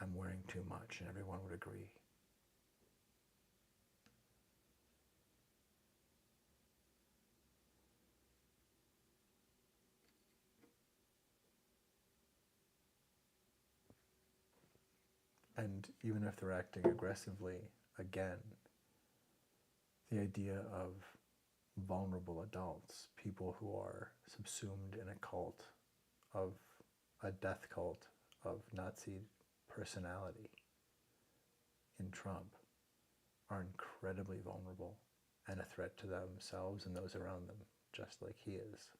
"I'm wearing too much," and everyone would agree. And even if they're acting aggressively, again, the idea of vulnerable adults, people who are subsumed in a cult of a death cult of Nazi personality in Trump, are incredibly vulnerable and a threat to themselves and those around them, just like he is.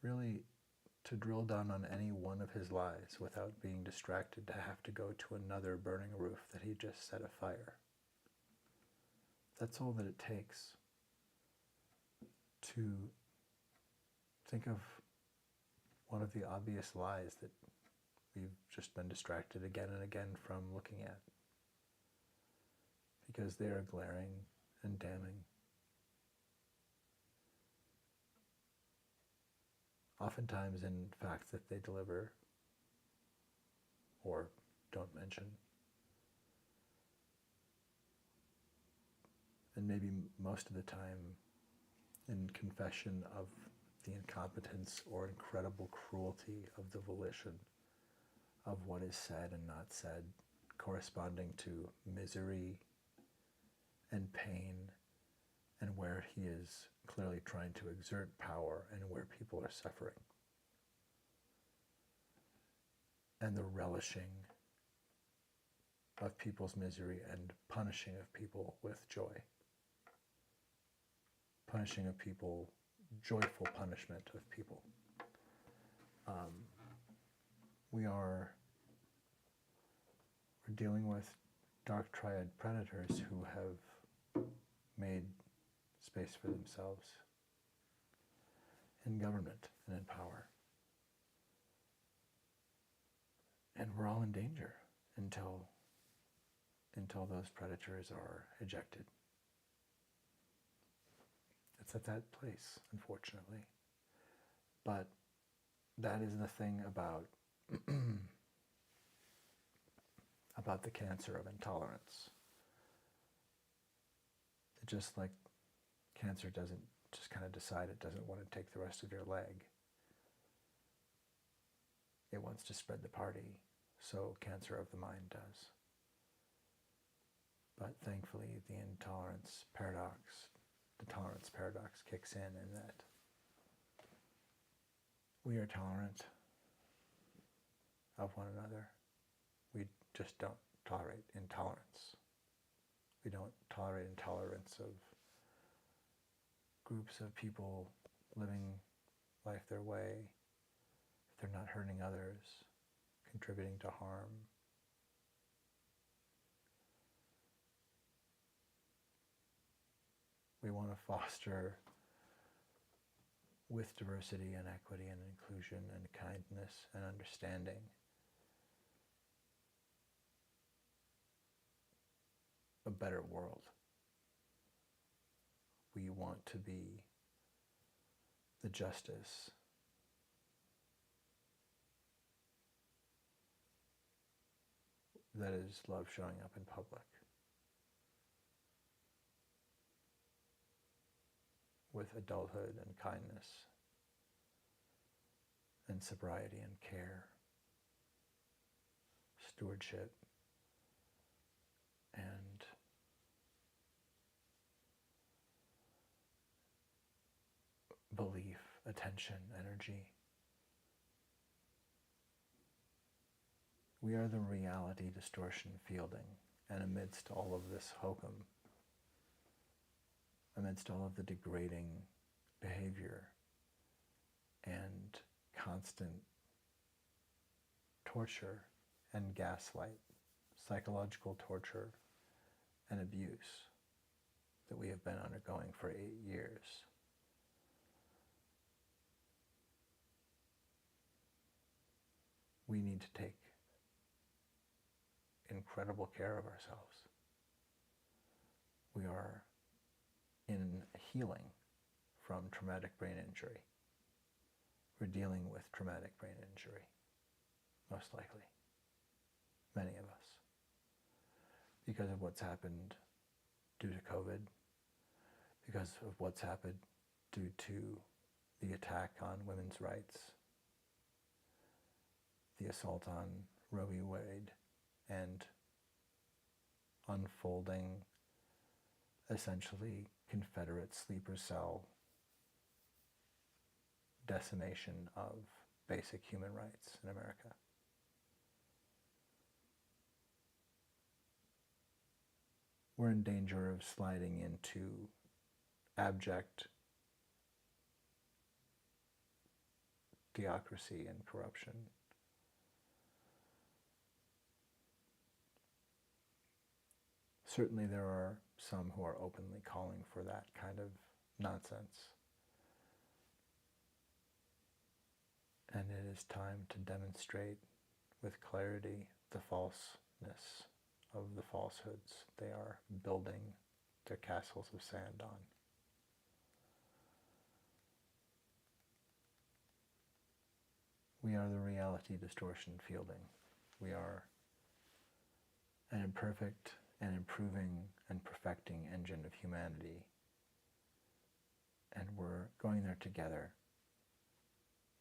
Really, to drill down on any one of his lies without being distracted to have to go to another burning roof that he just set afire. That's all that it takes to think of one of the obvious lies that we've just been distracted again and again from looking at, because they are glaring and damning. Oftentimes in facts that they deliver or don't mention. And maybe most of the time in confession of the incompetence or incredible cruelty of the volition of what is said and not said, corresponding to misery and pain, and where he is clearly trying to exert power and where people are suffering. And the relishing of people's misery and punishing of people with joy. Punishing of people, joyful punishment of people. We're dealing with dark triad predators who have made space for themselves in government and in power. And we're all in danger until those predators are ejected. It's at that place, unfortunately. But that is the thing about about the cancer of intolerance. It just like cancer doesn't just kind of decide it doesn't want to take the rest of your leg. It wants to spread the party, so cancer of the mind does. But thankfully, the tolerance paradox kicks in that we are tolerant of one another. We just don't tolerate intolerance. We don't tolerate intolerance of groups of people living life their way, if they're not hurting others, contributing to harm. We want to foster, with diversity and equity and inclusion and kindness and understanding, a better world. We want to be the justice that is love showing up in public, with adulthood and kindness and sobriety and care, stewardship, and belief, attention, energy. We are the reality distortion fielding, and amidst all of this hokum, amidst all of the degrading behavior and constant torture and gaslight, psychological torture and abuse that we have been undergoing for 8 years. We need to take incredible care of ourselves. We are in healing from traumatic brain injury. We're dealing with traumatic brain injury, most likely, many of us, because of what's happened due to COVID, because of what's happened due to the attack on women's rights, the assault on Roe v. Wade, and unfolding essentially Confederate sleeper cell decimation of basic human rights in America. We're in danger of sliding into abject theocracy and corruption. Certainly there are some who are openly calling for that kind of nonsense. And it is time to demonstrate with clarity the falseness of the falsehoods they are building their castles of sand on. We are the reality distortion fielding. We are an imperfect and improving and perfecting engine of humanity. And we're going there together.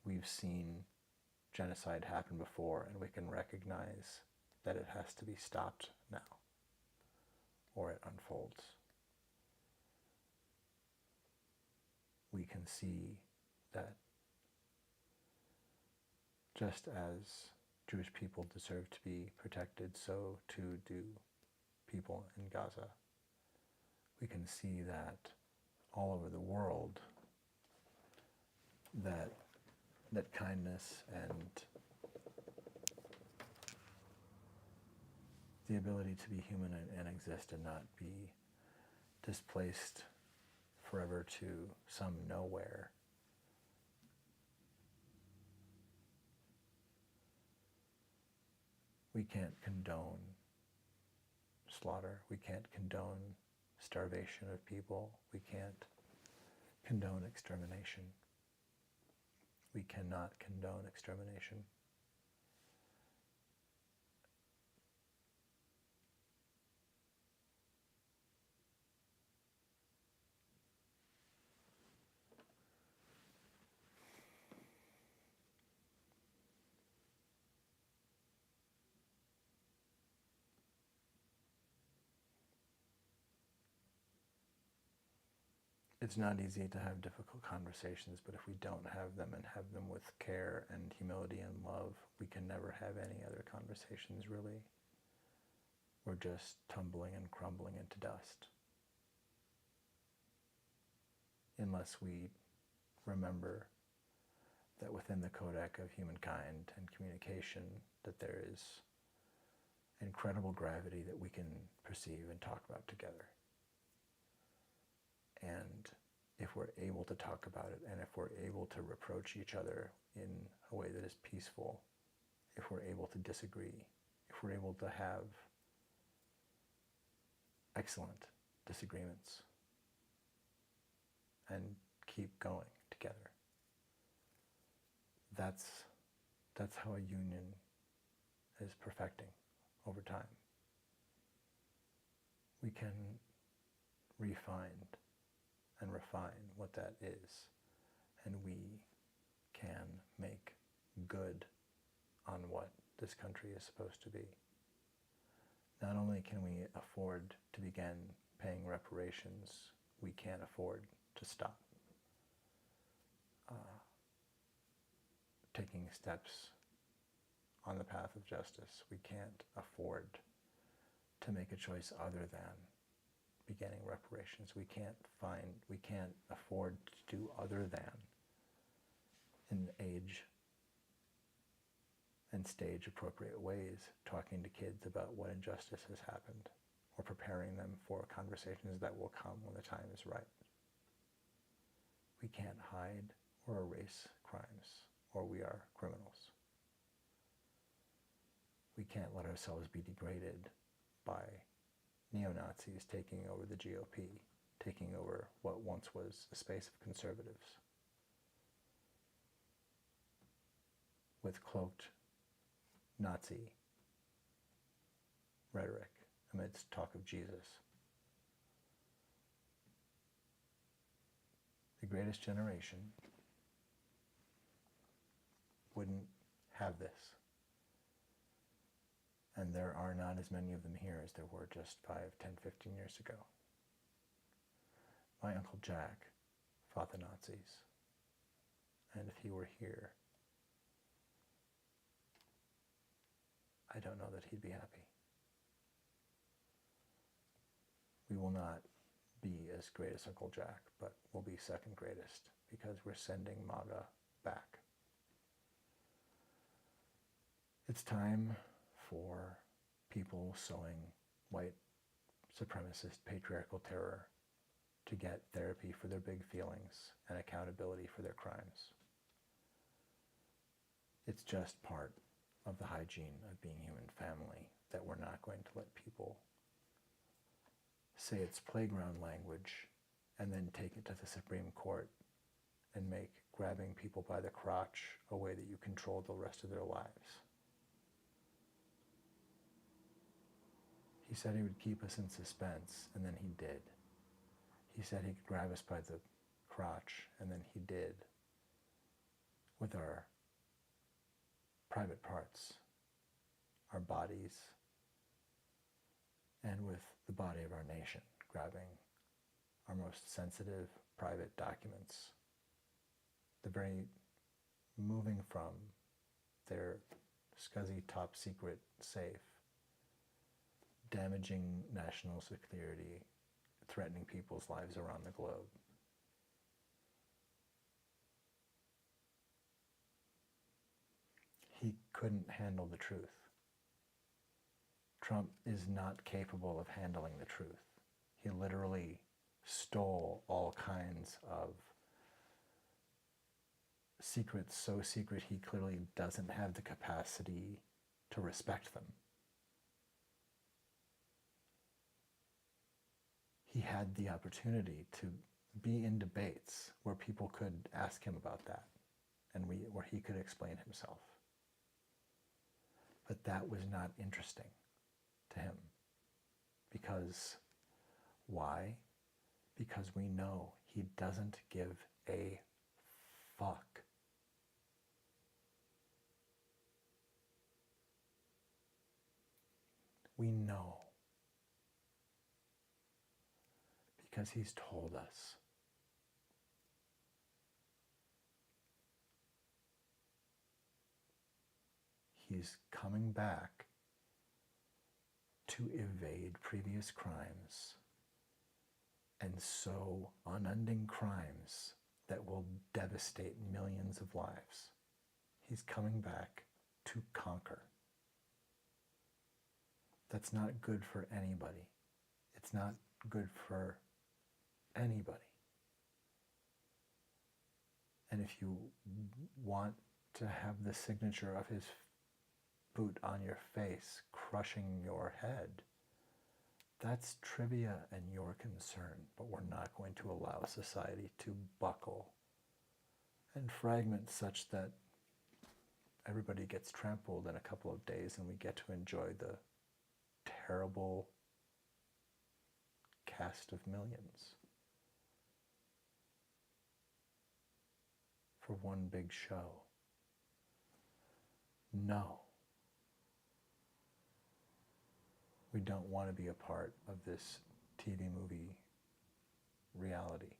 We've seen genocide happen before, and we can recognize that it has to be stopped now, or it unfolds. We can see that just as Jewish people deserve to be protected, so too do people in Gaza. We can see that all over the world, that kindness and the ability to be human and exist and not be displaced forever to some nowhere we can't condone slaughter. We can't condone starvation of people. We can't condone extermination. We cannot condone extermination. It's not easy to have difficult conversations, but if we don't have them and have them with care and humility and love, we can never have any other conversations, really. We're just tumbling and crumbling into dust. Unless we remember that within the codec of humankind and communication, that there is incredible gravity that we can perceive and talk about together. And if we're able to talk about it, and if we're able to reproach each other in a way that is peaceful, if we're able to disagree, if we're able to have excellent disagreements and keep going together, that's how a union is perfecting over time. We can refine and refine what that is, and we can make good on what this country is supposed to be. Not only can we afford to begin paying reparations, we can't afford to stop taking steps on the path of justice. We can't afford to make a choice other than beginning reparations. We can't afford to do other than, in age and stage appropriate ways, talking to kids about what injustice has happened, or preparing them for conversations that will come when the time is right. We can't hide or erase crimes, or we are criminals. We can't let ourselves be degraded by neo-Nazis taking over the GOP, taking over what once was a space of conservatives, with cloaked Nazi rhetoric amidst talk of Jesus. the greatest generation wouldn't have this. And there are not as many of them here as there were just 5, 10, 15 years ago. My Uncle Jack fought the Nazis, and if he were here, I don't know that he'd be happy. We will not be as great as Uncle Jack, but we'll be second greatest because we're sending MAGA back. It's time for people sowing white supremacist patriarchal terror to get therapy for their big feelings and accountability for their crimes. It's just part of the hygiene of being human family that we're not going to let people say it's playground language and then take it to the Supreme Court and make grabbing people by the crotch a way that you control the rest of their lives. He said he would keep us in suspense, and then he did. He said he could grab us by the crotch, and then he did, with our private parts, our bodies, and with the body of our nation, grabbing our most sensitive private documents, the very moving from their scuzzy top secret safe, damaging national security, threatening people's lives around the globe. He couldn't handle the truth. Trump is not capable of handling the truth. He literally stole all kinds of secrets, so secret he clearly doesn't have the capacity to respect them. He had the opportunity to be in debates where people could ask him about that and where he could explain himself. But that was not interesting to him. Because why? Because we know he doesn't give a fuck. We know. Because he's told us. He's coming back to evade previous crimes and sow unending crimes that will devastate millions of lives. He's coming back to conquer. That's not good for anybody. It's not good for anybody. And if you want to have the signature of his boot on your face, crushing your head, that's trivia and your concern, but we're not going to allow society to buckle and fragment such that everybody gets trampled in a couple of days and we get to enjoy the terrible cast of millions for one big show. No. We don't want to be a part of this TV movie reality.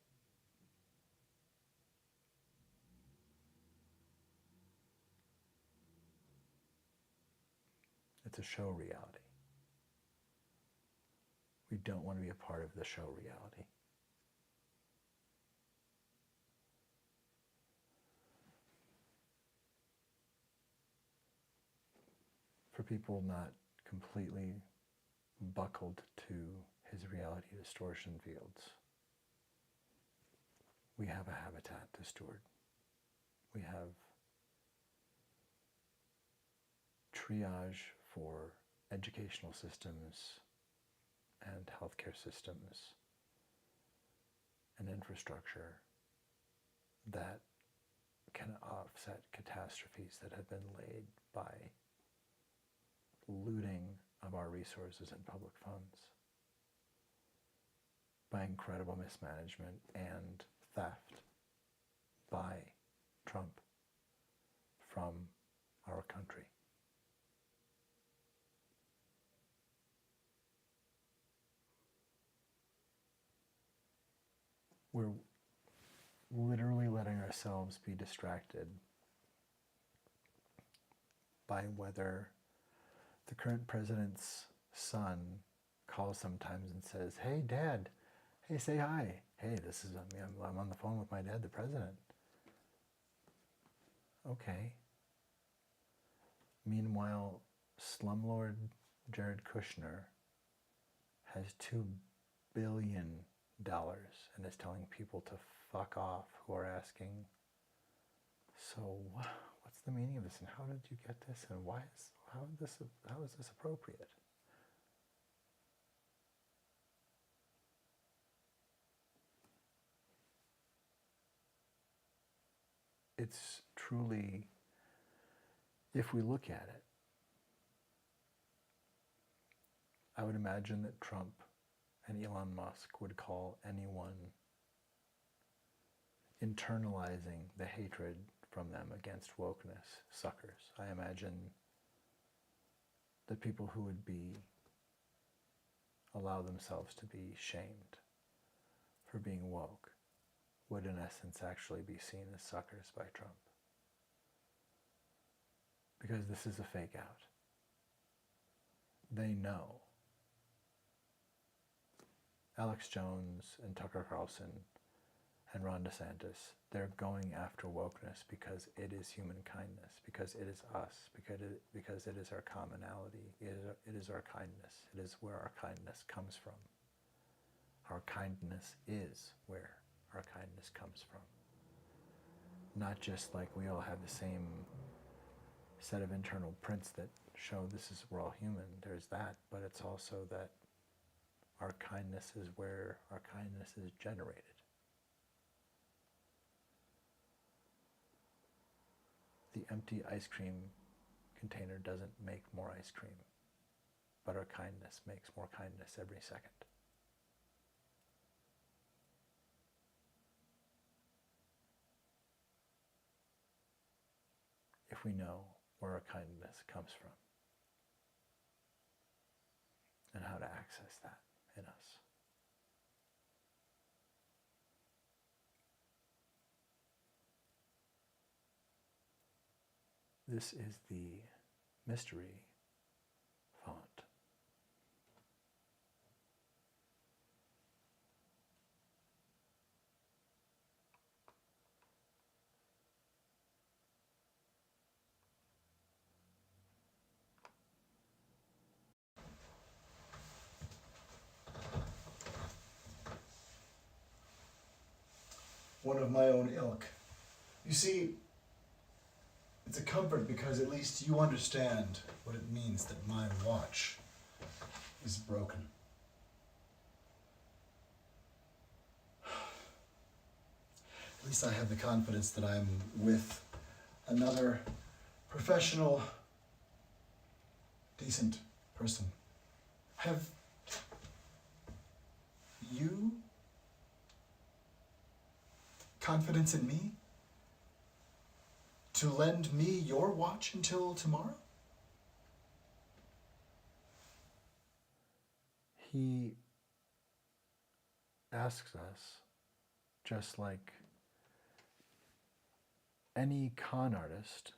It's a show reality. We don't want to be a part of the show reality. For people not completely buckled to his reality distortion fields, we have a habitat to steward. We have triage for educational systems and healthcare systems and infrastructure that can offset catastrophes that have been laid by looting of our resources and public funds, by incredible mismanagement and theft by Trump from our country. We're literally letting ourselves be distracted by whether the current president's son calls sometimes and says, "Hey, Dad, hey, say hi. Hey, this is I'm on the phone with my dad, the president." Okay. Meanwhile, slumlord Jared Kushner has $2 billion and is telling people to fuck off who are asking, "So what's the meaning of this, and how did you get this, and how is this appropriate?" It's truly, if we look at it, I would imagine that Trump and Elon Musk would call anyone internalizing the hatred from them against wokeness suckers. I imagine the people who would allow themselves to be shamed for being woke would in essence actually be seen as suckers by Trump. Because this is a fake out. They know. Alex Jones and Tucker Carlson and Ron DeSantis, they're going after wokeness because it is human kindness, because it is us, because it is our commonality, it is our kindness, it is where our kindness comes from. Our kindness is where our kindness comes from. Not just like we all have the same set of internal prints that show we're all human, there's that, but it's also that our kindness is where our kindness is generated. The empty ice cream container doesn't make more ice cream, but our kindness makes more kindness every second. If we know where our kindness comes from and how to access that in us. This is the mystery font. One of my own ilk. You see, it's a comfort because at least you understand what it means that my watch is broken. At least I have the confidence that I'm with another professional, decent person. Have you confidence in me to lend me your watch until tomorrow? He asks us, just like any con artist,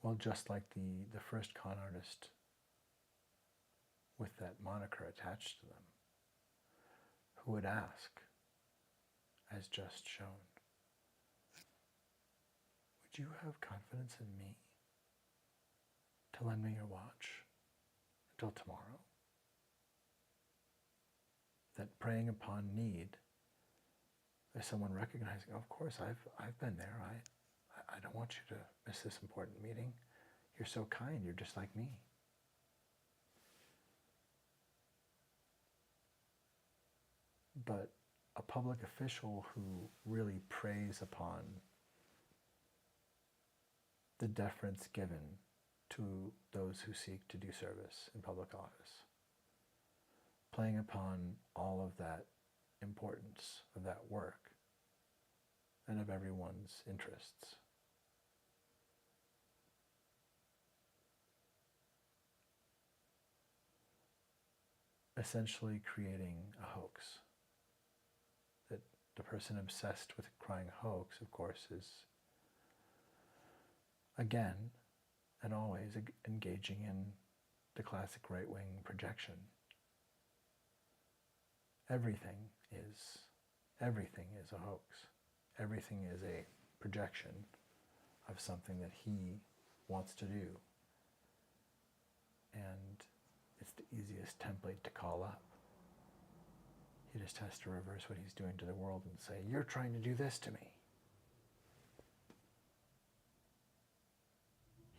well, just like the first con artist with that moniker attached to them, who would ask, as just shown, would you have confidence in me to lend me your watch until tomorrow? That preying upon need is someone recognizing, of course, I've been there. I don't want you to miss this important meeting. You're so kind. You're just like me. But a public official who really preys upon the deference given to those who seek to do service in public office, playing upon all of that importance of that work and of everyone's interests. Essentially creating a hoax. That the person obsessed with crying hoax, of course, is again and always engaging in the classic right-wing projection. Everything is a hoax. Everything is a projection of something that he wants to do. And it's the easiest template to call up. He just has to reverse what he's doing to the world and say, you're trying to do this to me.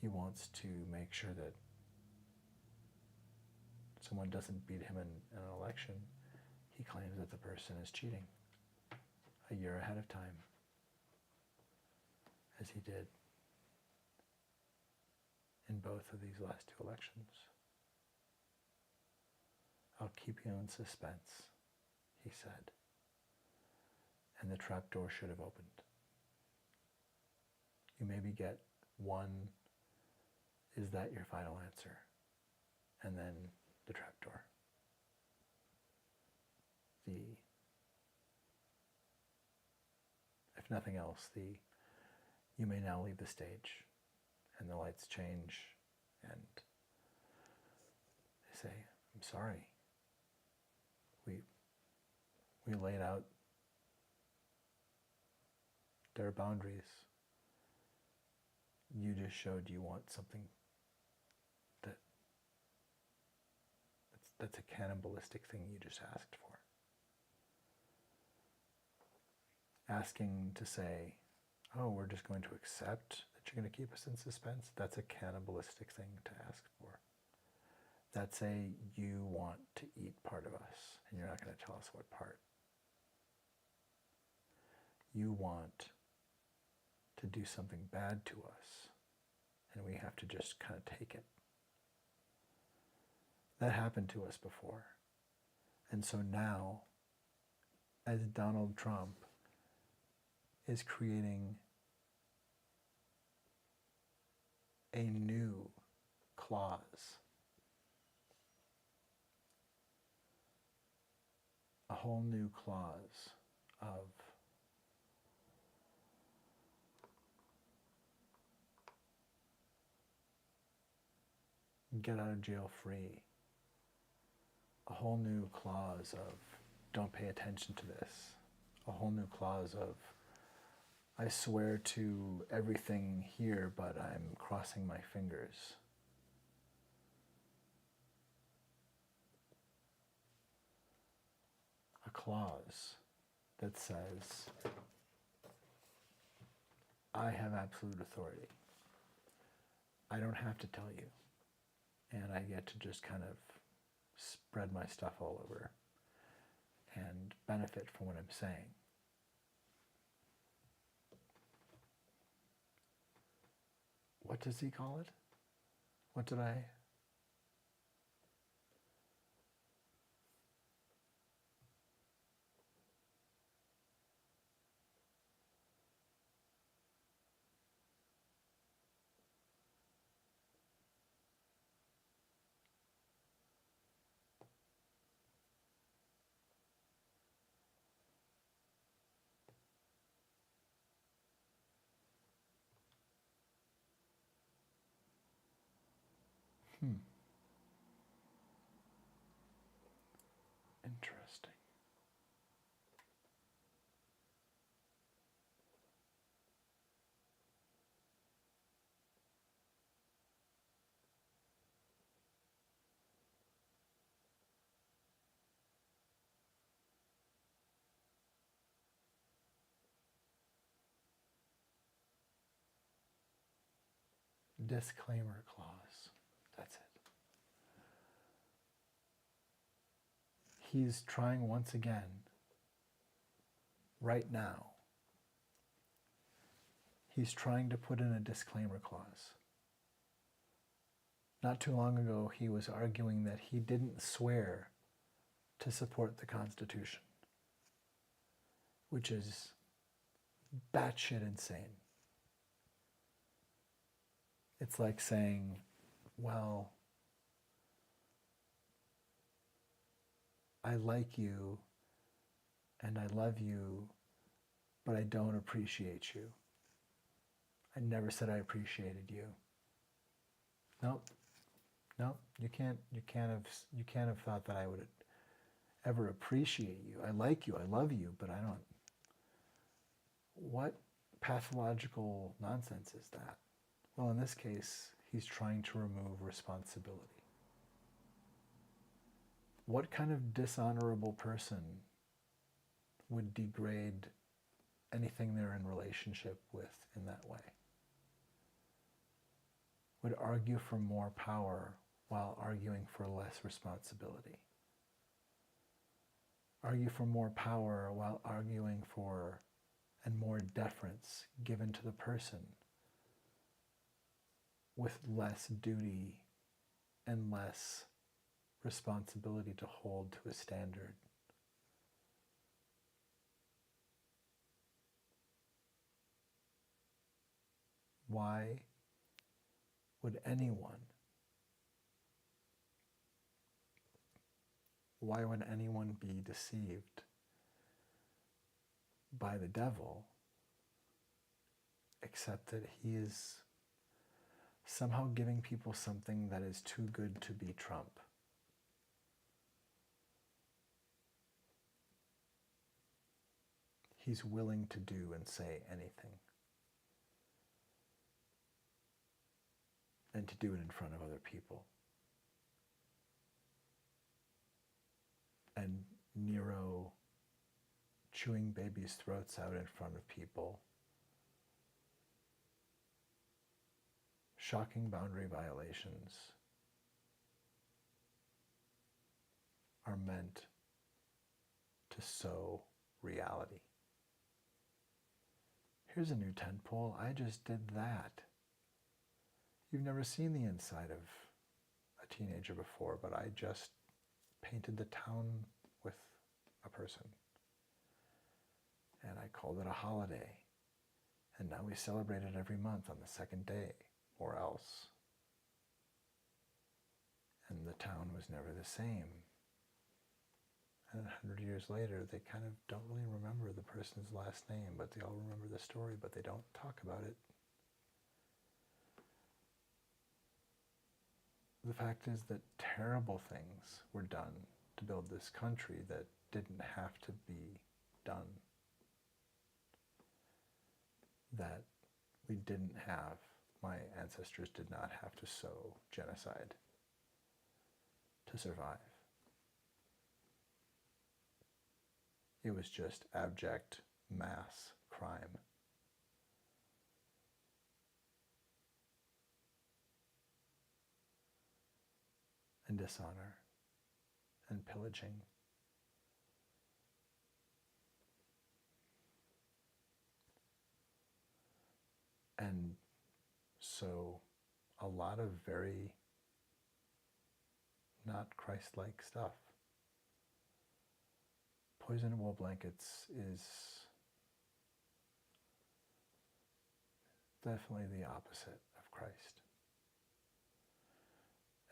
He wants to make sure that someone doesn't beat him in an election. He claims that the person is cheating a year ahead of time, as he did in both of these last two elections. I'll keep you in suspense, he said, and the trapdoor should have opened. You maybe get one, is that your final answer? And then the trapdoor. If nothing else, you may now leave the stage, and the lights change, and they say, I'm sorry. We laid out their boundaries. You just showed you want something that's a cannibalistic thing you just asked for. Asking to say, oh, we're just going to accept that you're going to keep us in suspense, that's a cannibalistic thing to ask for. That's a, you want to eat part of us, and you're not going to tell us what part. You want to do something bad to us, and we have to just kind of take it. That happened to us before. And so now, as Donald Trump is creating a new clause, a whole new clause of get out of jail free, a whole new clause of don't pay attention to this, a whole new clause of I swear to everything here, but I'm crossing my fingers. A clause that says, I have absolute authority. I don't have to tell you. And I get to just kind of spread my stuff all over and benefit from what I'm saying. What does he call it? What did I? Interesting. Disclaimer clause. That's it. He's trying once again, right now, he's trying to put in a disclaimer clause. Not too long ago, he was arguing that he didn't swear to support the Constitution. which is batshit insane. It's like saying, well, I like you and I love you, but I don't appreciate you. I never said I appreciated you. Nope. Nope. You can't have thought that I would ever appreciate you. I like you, I love you, but I don't. What pathological nonsense is that? Well, in this case, he's trying to remove responsibility. What kind of dishonorable person would degrade anything they're in relationship with in that way? Would argue for more power while arguing for less responsibility? Argue for more power while arguing for and more deference given to the person with less duty and less responsibility to hold to a standard. Why would anyone be deceived by the devil except that he is somehow giving people something that is too good to be Trump? He's willing to do and say anything. And to do it in front of other people. And Nero chewing babies' throats out in front of people. Shocking boundary violations are meant to sow reality. Here's a new tentpole. I just did that. You've never seen the inside of a teenager before, but I just painted the town with a person. And I called it a holiday. And now we celebrate it every month on the second day, or else. And the town was never the same. And 100 years later, they kind of don't really remember the person's last name, but they all remember the story, but they don't talk about it. The fact is that terrible things were done to build this country that didn't have to be done. That we didn't have, my ancestors did not have to sow genocide to survive. It was just abject mass crime. And dishonor and pillaging. And so a lot of very not Christ-like stuff. Poison and wool blankets is definitely the opposite of Christ.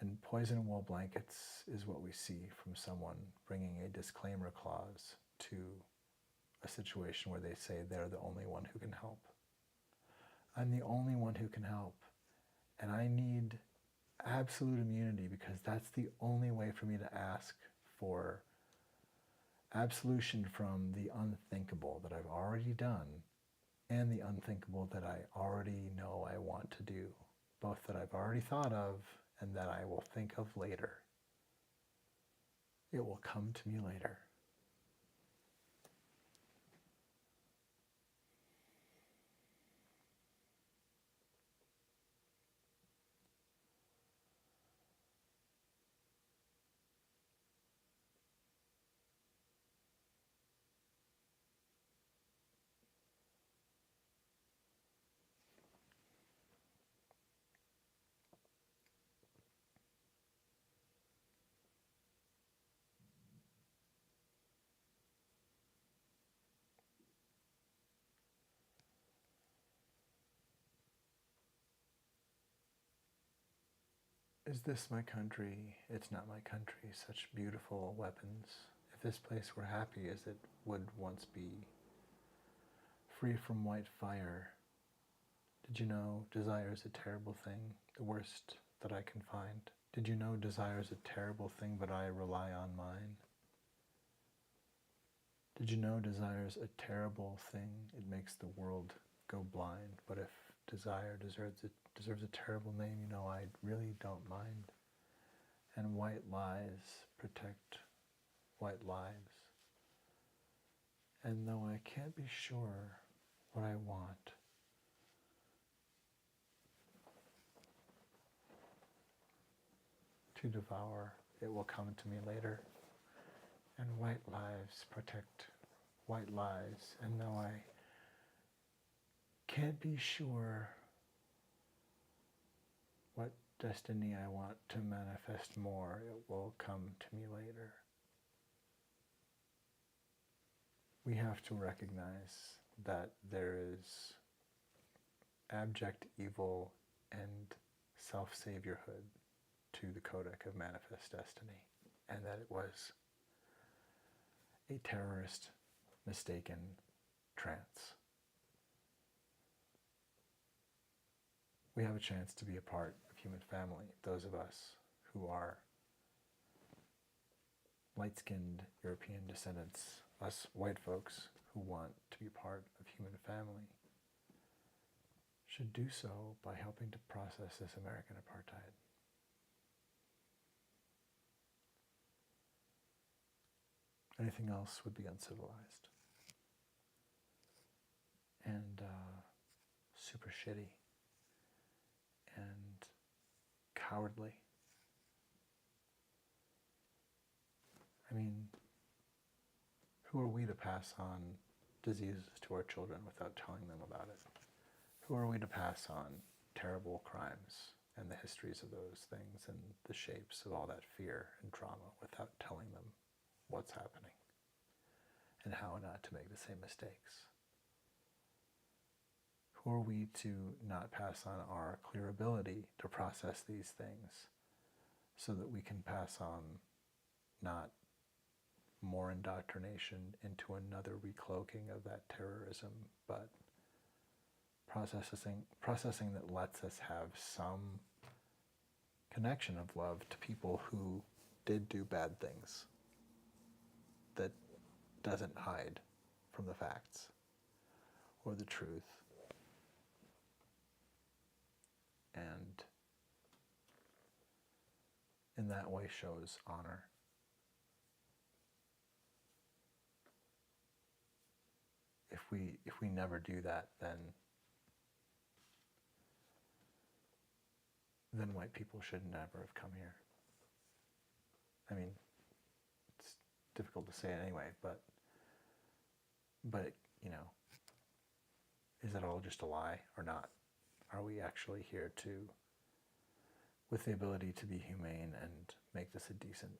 And poison and wool blankets is what we see from someone bringing a disclaimer clause to a situation where they say they're the only one who can help. I'm the only one who can help. And I need absolute immunity because that's the only way for me to ask for absolution from the unthinkable that I've already done and the unthinkable that I already know I want to do, both that I've already thought of and that I will think of later. It will come to me later. Is this my country? It's not my country. Such beautiful weapons. If this place were happy as it would once be, free from white fire. Did you know desire is a terrible thing, the worst that I can find? Did you know desire is a terrible thing, but I rely on mine? Did you know desire is a terrible thing? It makes the world go blind, but if desire deserves a terrible name, you know I really don't mind. And white lies protect white lives. And though I can't be sure what I want, to devour, it will come to me later. And white lives protect white lives. And though I can't be sure what destiny I want to manifest more, it will come to me later. We have to recognize that there is abject evil and self-saviorhood to the Codec of Manifest Destiny, and that it was a terrorist mistaken trance. We have a chance to be a part of human family, those of us who are light-skinned European descendants, us white folks who want to be part of human family, should do so by helping to process this American apartheid. Anything else would be uncivilized and super shitty and cowardly. I mean, who are we to pass on diseases to our children without telling them about it? Who are we to pass on terrible crimes and the histories of those things and the shapes of all that fear and trauma without telling them what's happening and how not to make the same mistakes? Who are we to not pass on our clear ability to process these things so that we can pass on not more indoctrination into another recloaking of that terrorism, but processing that lets us have some connection of love to people who did do bad things, that doesn't hide from the facts or the truth, and in that way shows honor. If we never do that, then white people should never have come here. I mean, it's difficult to say it anyway, but you know, is it all just a lie or not? Are we actually here to, with the ability to be humane and make this a decent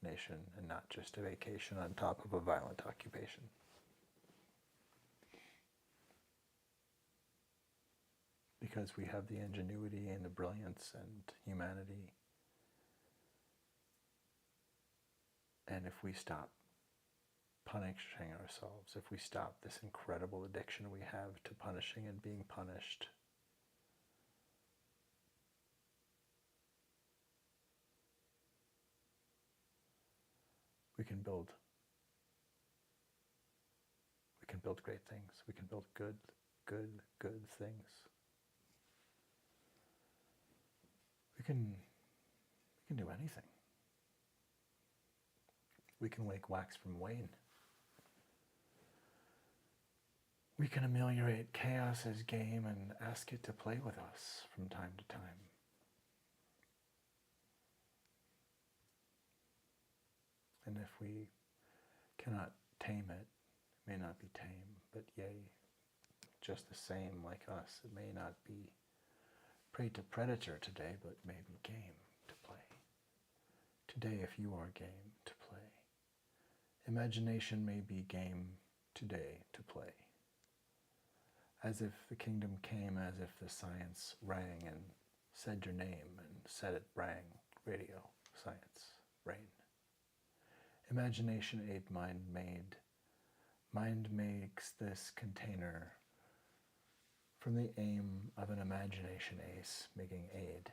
nation and not just a vacation on top of a violent occupation? Because we have the ingenuity and the brilliance and humanity. And if we stop punishing ourselves, if we stop this incredible addiction we have to punishing and being punished, we can build great things. We can build good things. We can do anything. We can make wax from wane. We can ameliorate chaos as game and ask it to play with us from time to time. And if we cannot tame it, it may not be tame, but yea, just the same like us, it may not be prey to predator today, but maybe game to play. Today, if you are game to play, imagination may be game today to play. As if the kingdom came, as if the science rang and said your name and said it rang. Radio, science, rain. Imagination aid mind made. Mind makes this container from the aim of an imagination ace making aid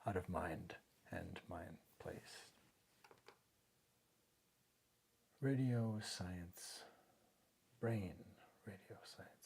out of mind and mind placed. Radio science, brain radio science.